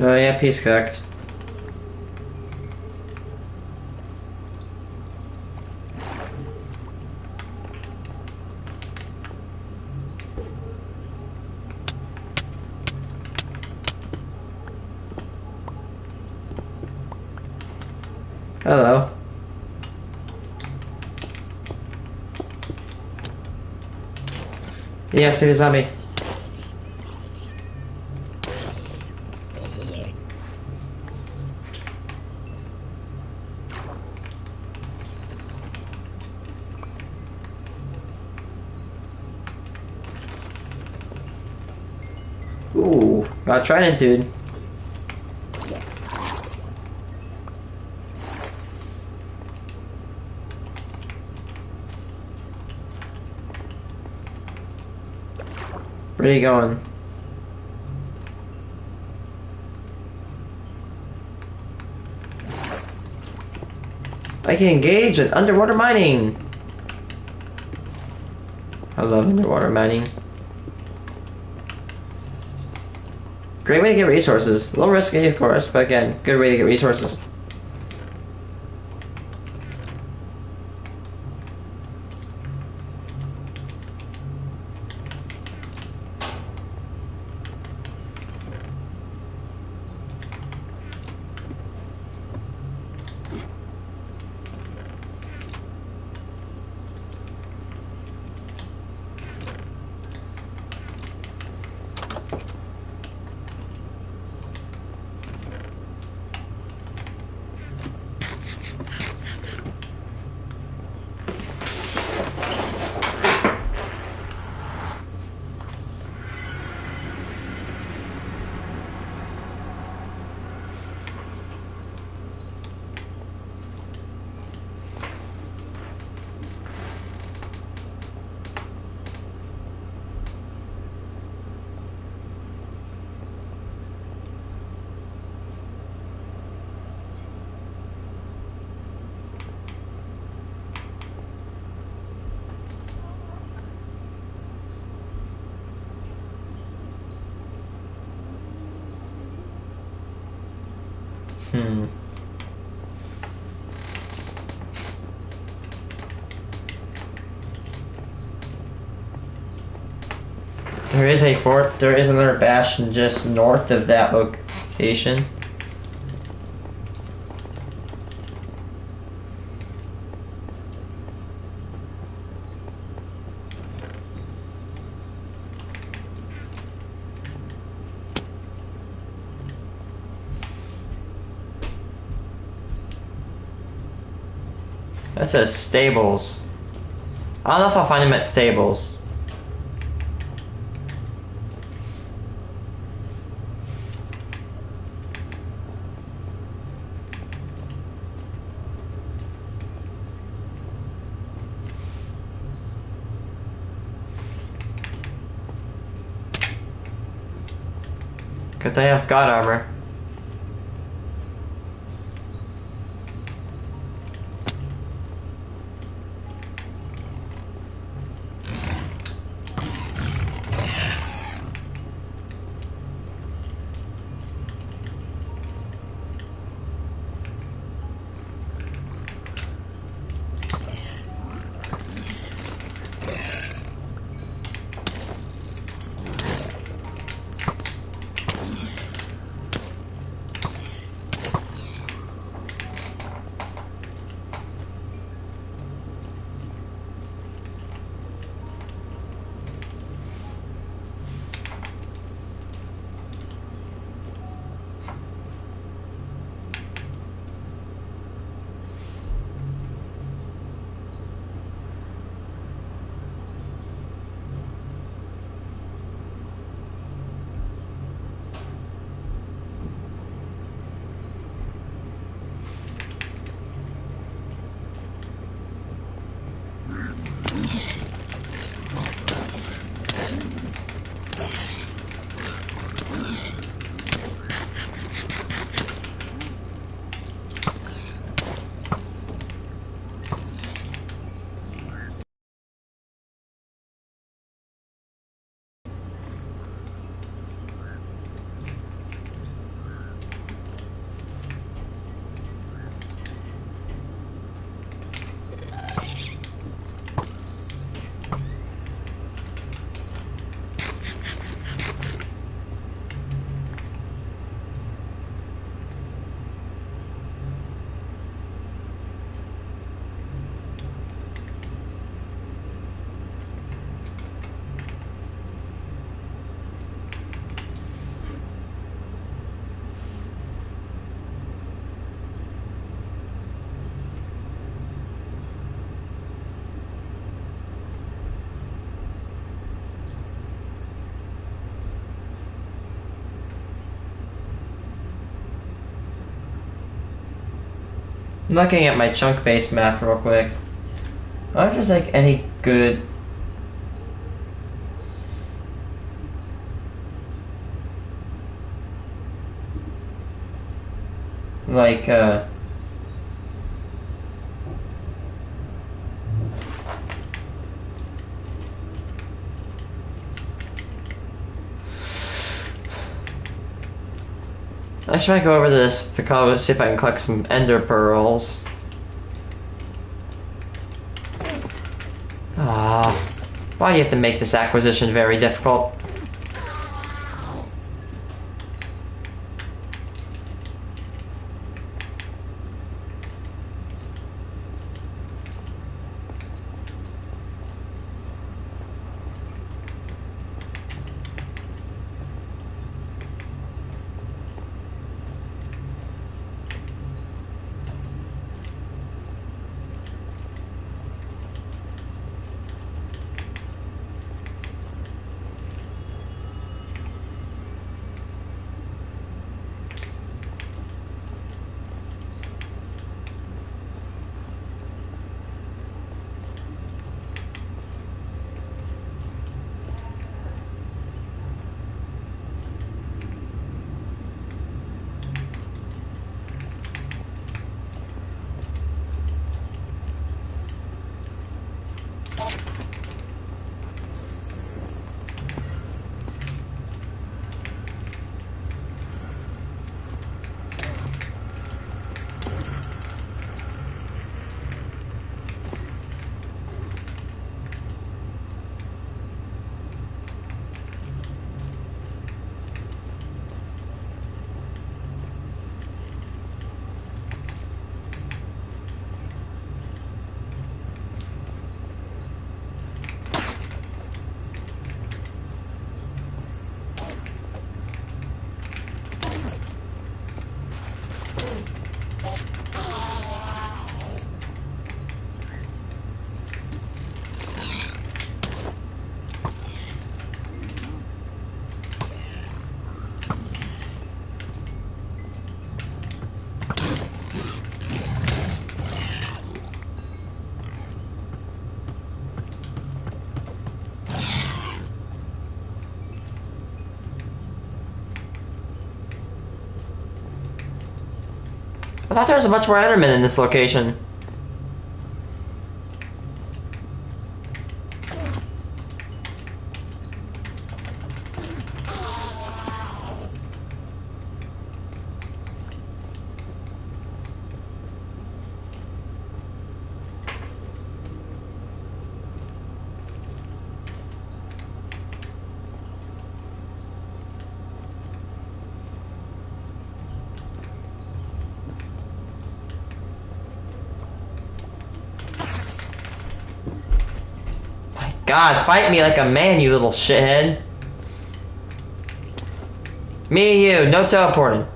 Oh yeah, peace cooked. Hello. Yes, baby zombie. Ooh, got trident, dude. Where are you going? I can engage in underwater mining. I love underwater mining. Great way to get resources. A little risky, of course, but again, good way to get resources. There is a fort. There is another bastion just north of that location. That says stables. I don't know if I'll find him at stables. Good thing I have God armor. I'm looking at my chunk base map real quick. I wonder if there's like any good like I should might go over this to see if I can collect some ender pearls. Ah, why do you have to make this acquisition very difficult? I thought there was a bunch more Endermen in this location. God, fight me like a man, you little shithead. Me and you, no teleporting.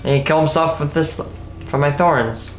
And he killed himself with this from my thorns.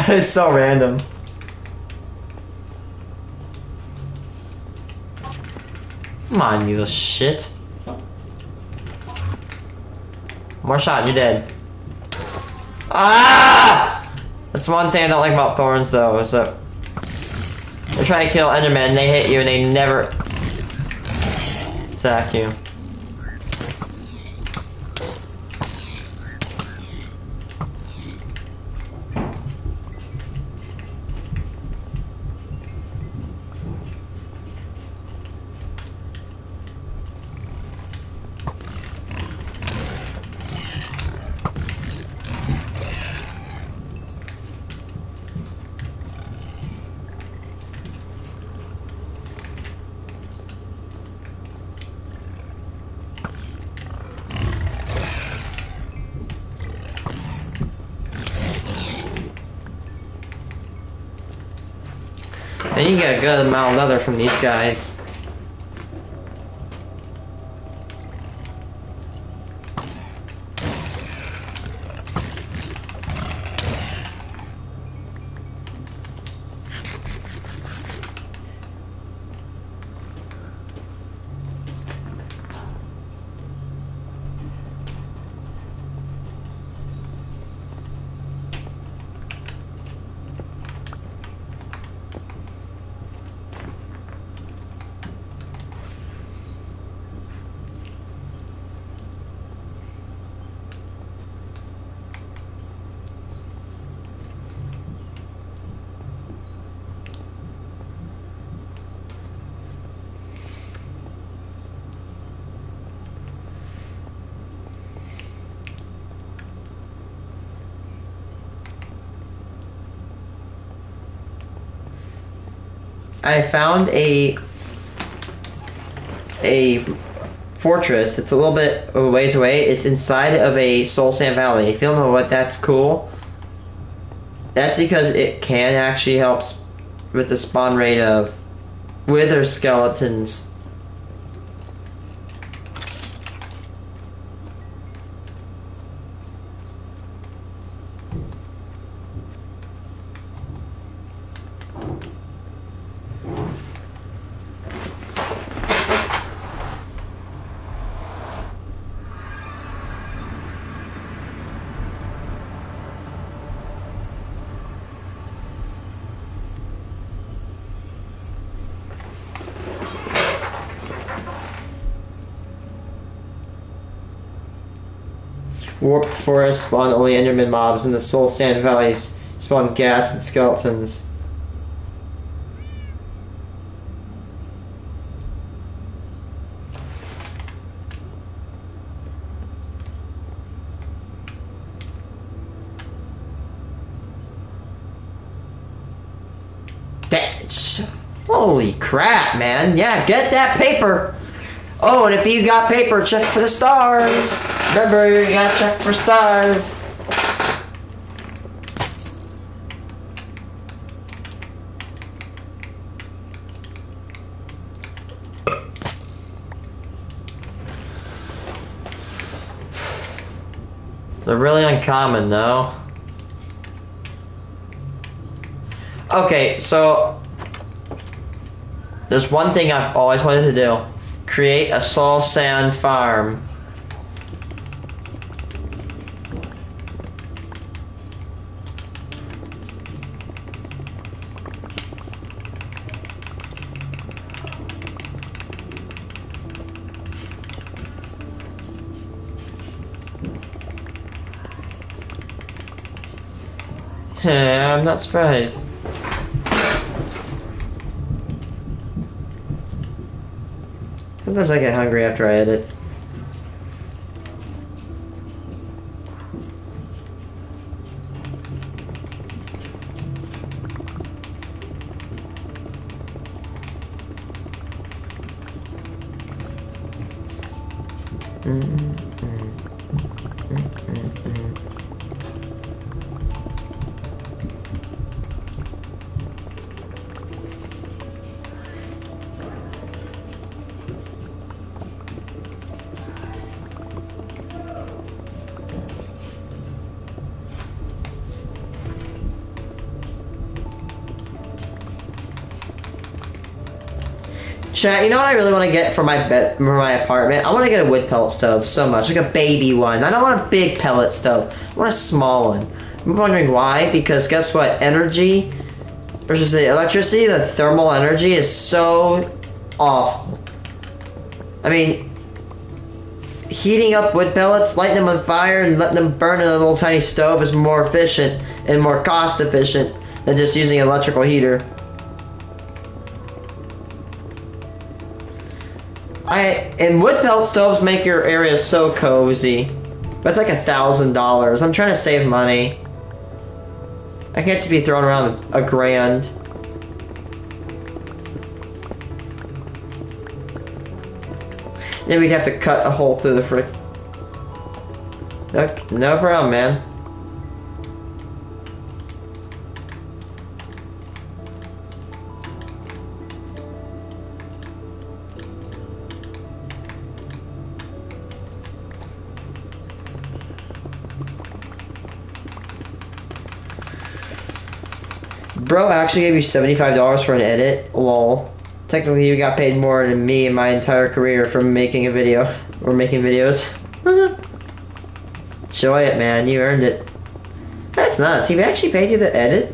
It's so random. Come on, you little shit. More shot, you're dead. Ah! That's one thing I don't like about thorns, though, is that they're trying to kill Endermen, and they hit you, and they never attack you. And you get a good amount of leather from these guys. I found a fortress. It's a little bit a ways away. It's inside of a Soul Sand Valley. If you don't know what that's cool, that's because it can actually help with the spawn rate of wither skeletons. Warped forests spawn only Enderman mobs, and the Soul Sand Valleys spawn ghast and skeletons. Holy crap, man. Yeah, get that paper. Oh, and if you got paper, check for the stars. Remember, you gotta check for stars. They're really uncommon, though. Okay, so there's one thing I've always wanted to do. Create a soul sand farm. Yeah, I'm not surprised. Sometimes I get hungry after I edit. Chat, you know what I really want to get for my apartment? I want to get a wood pellet stove so much, like a baby one. I don't want a big pellet stove. I want a small one. I'm wondering why, because guess what? Energy versus the electricity, the thermal energy is so awful. I mean, heating up wood pellets, lighting them on fire, and letting them burn in a little tiny stove is more efficient and more cost efficient than just using an electrical heater. And wood pellet stoves make your area so cozy. That's like $1,000. I'm trying to save money. I can't just be throwing around $1,000. Then we'd have to cut a hole through the frick. No problem, man. Bro actually gave you $75 for an edit? Lol. Technically, you got paid more than me in my entire career from making a video. Or making videos. Enjoy it, man. You earned it. That's nuts. He actually paid you to edit?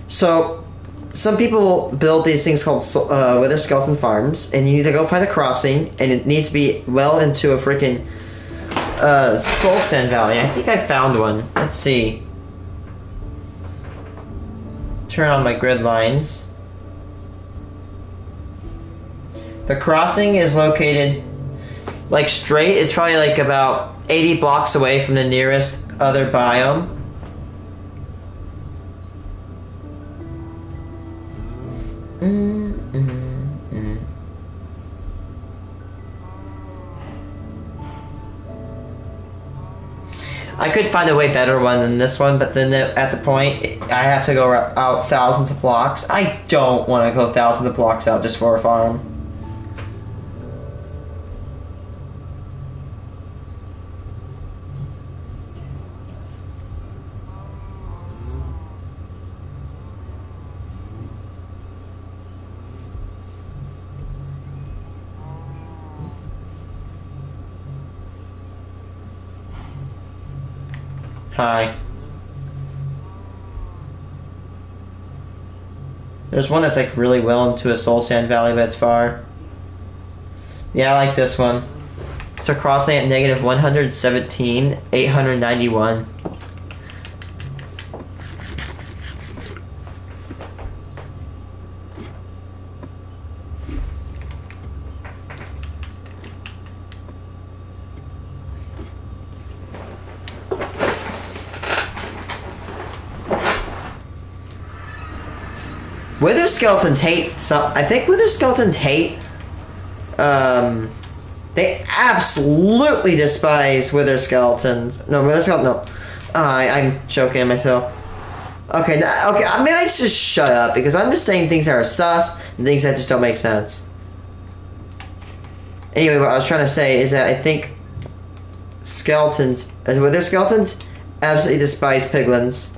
So, some people build these things called wither skeleton farms, and you need to go find a crossing, and it needs to be well into a freaking soul sand valley. I think I found one. Let's see. Turn on my grid lines. The crossing is located like straight. It's probably like about 80 blocks away from the nearest other biome. I could find a way better one than this one, but then at the point, I have to go out thousands of blocks. I don't want to go thousands of blocks out just for a farm. Hi. There's one that's like really well into a Soul Sand Valley, but it's far. Yeah, I like this one. It's a crossing at negative 117, 891. Wither skeletons hate some. I think wither skeletons hate. They absolutely despise wither skeletons. No, wither skeleton. No, I'm joking at myself. Okay, okay. Maybe I should just shut up because I'm just saying things that are sus and things that just don't make sense. Anyway, what I was trying to say is that I think skeletons, wither skeletons, absolutely despise piglins.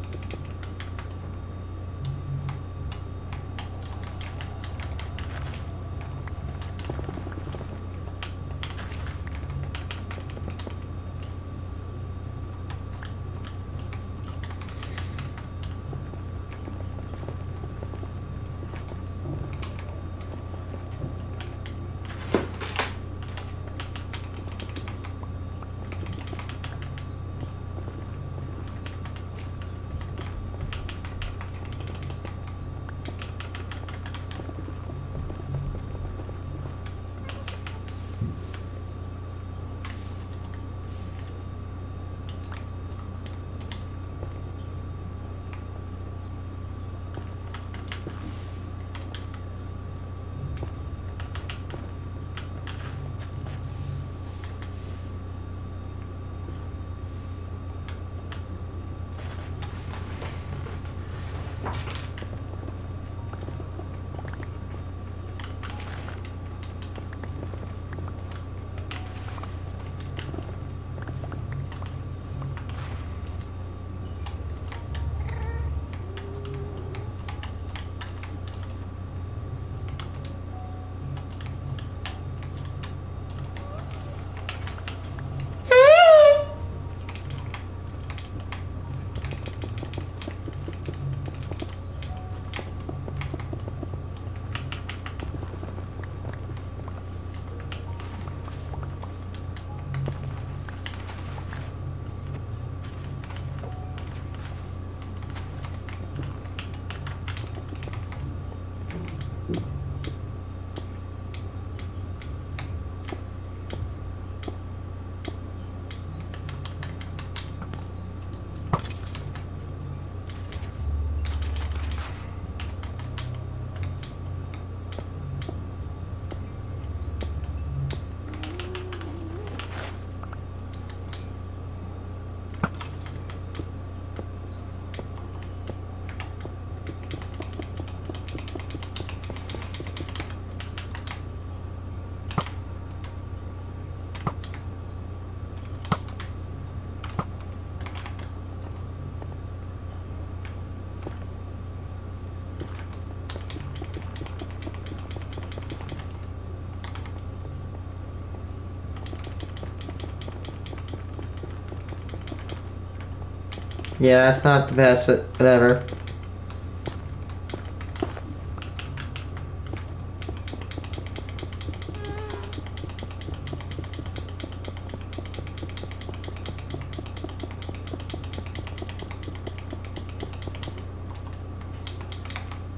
Yeah, it's not the best, but whatever.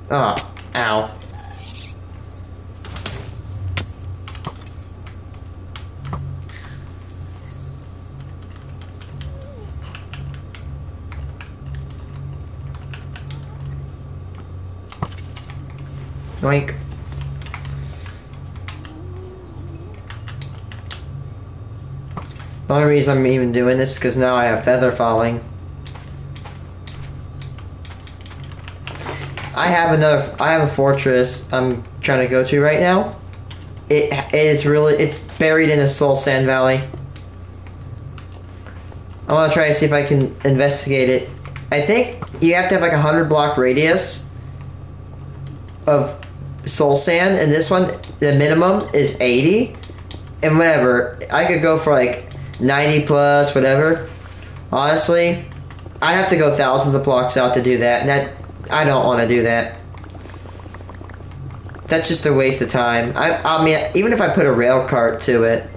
Oh, ow. Yoink. The only reason I'm even doing this is because now I have feather falling. I have a fortress I'm trying to go to right now. It's buried in the Soul Sand Valley. I want to try to see if I can investigate it. I think you have to have like 100-block radius of soul sand, and this one, the minimum is 80. And whatever, I could go for like 90 plus, whatever. Honestly, I'd have to go thousands of blocks out to do that, and I don't want to do that. That's just a waste of time. I mean, even if I put a rail cart to it.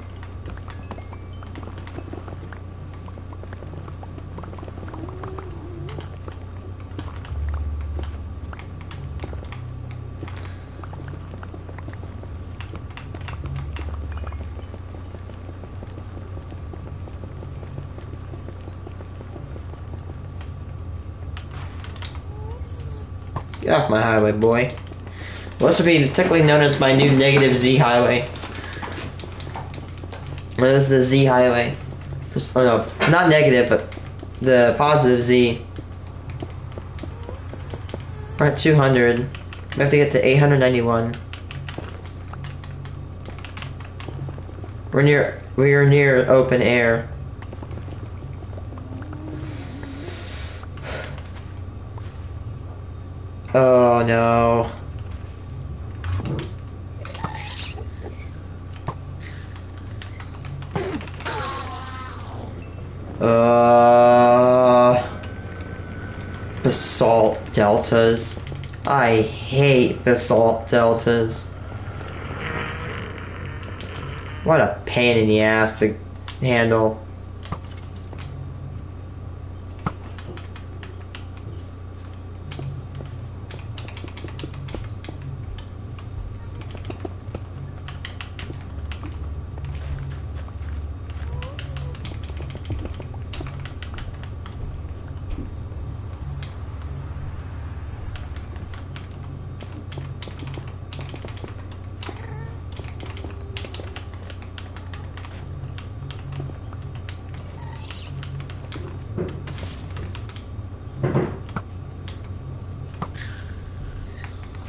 Get off my highway, boy. Well, this will be technically known as my new negative Z highway. Well, this is the Z highway. Oh no, not negative, but the positive Z. We're at 200. We have to get to 891. We're near open air. Oh no. Basalt deltas. I hate basalt deltas. What a pain in the ass to handle.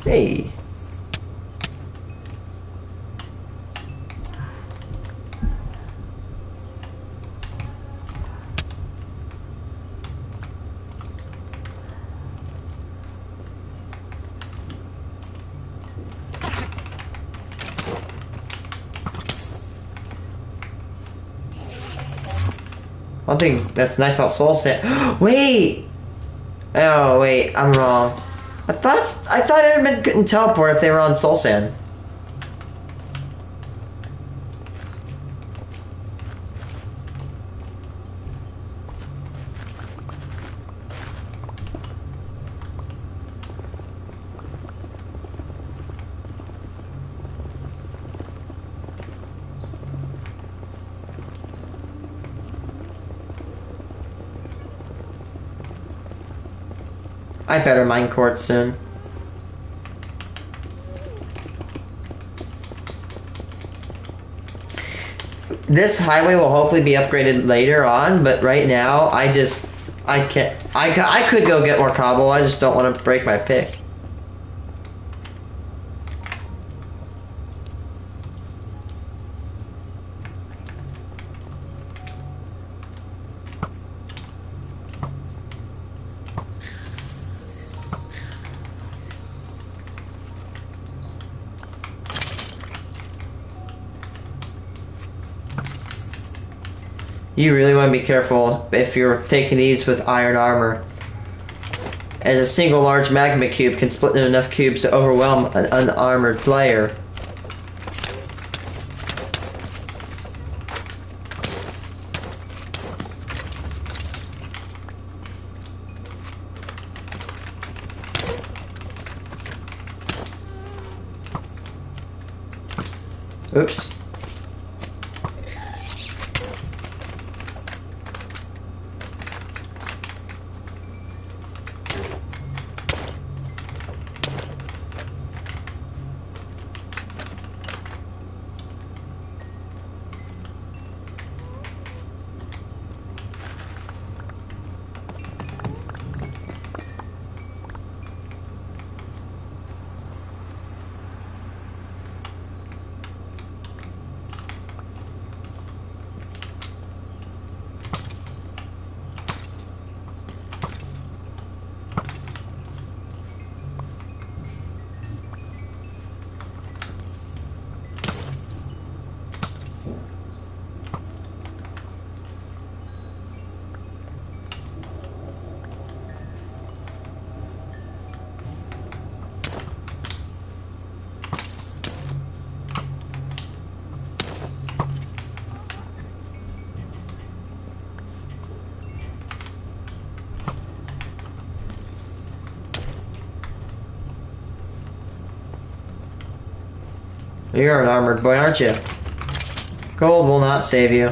Hey. One thing that's nice about Soul Sand. Wait! Oh, wait, I'm wrong. I thought Endermen couldn't teleport if they were on Soul Sand. I better mine quartz soon. This highway will hopefully be upgraded later on, but right now I can't. I could go get more cobble. I just don't want to break my pick. You really want to be careful if you're taking these with iron armor, as a single large magma cube can split into enough cubes to overwhelm an unarmored player. Oops. You're an armored boy, aren't you? Gold will not save you.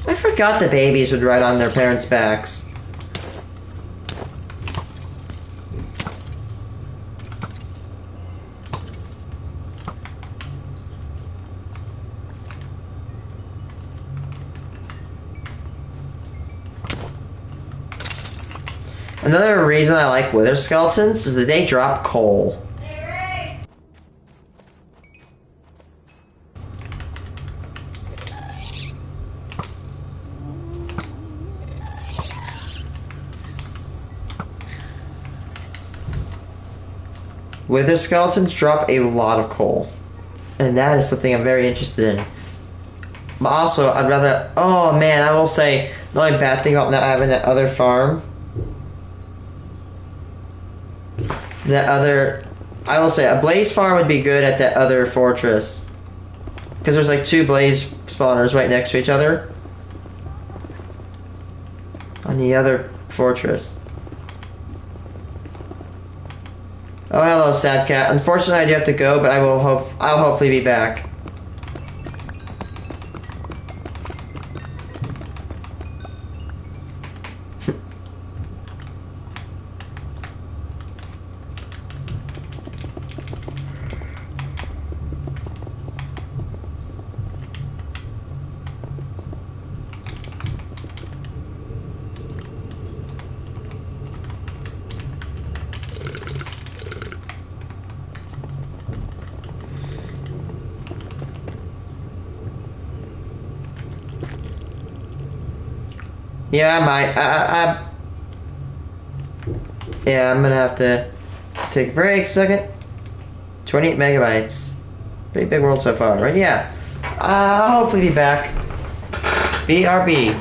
I forgot the babies would ride on their parents' backs. Another reason I like wither skeletons is that they drop coal. Wither skeletons drop a lot of coal. And that is something I'm very interested in. But also, I'd rather... Oh man, I will say, the only bad thing about not having that other farm... I will say, a blaze farm would be good at that other fortress. Because there's like 2 blaze spawners right next to each other. On the other fortress. Oh, hello, sad cat. Unfortunately, I do have to go, but I'll hopefully be back. Yeah, I might. Yeah, I'm gonna have to take a break a second. 28 megabytes. Pretty big world so far, right? Yeah. I'll hopefully be back. BRB.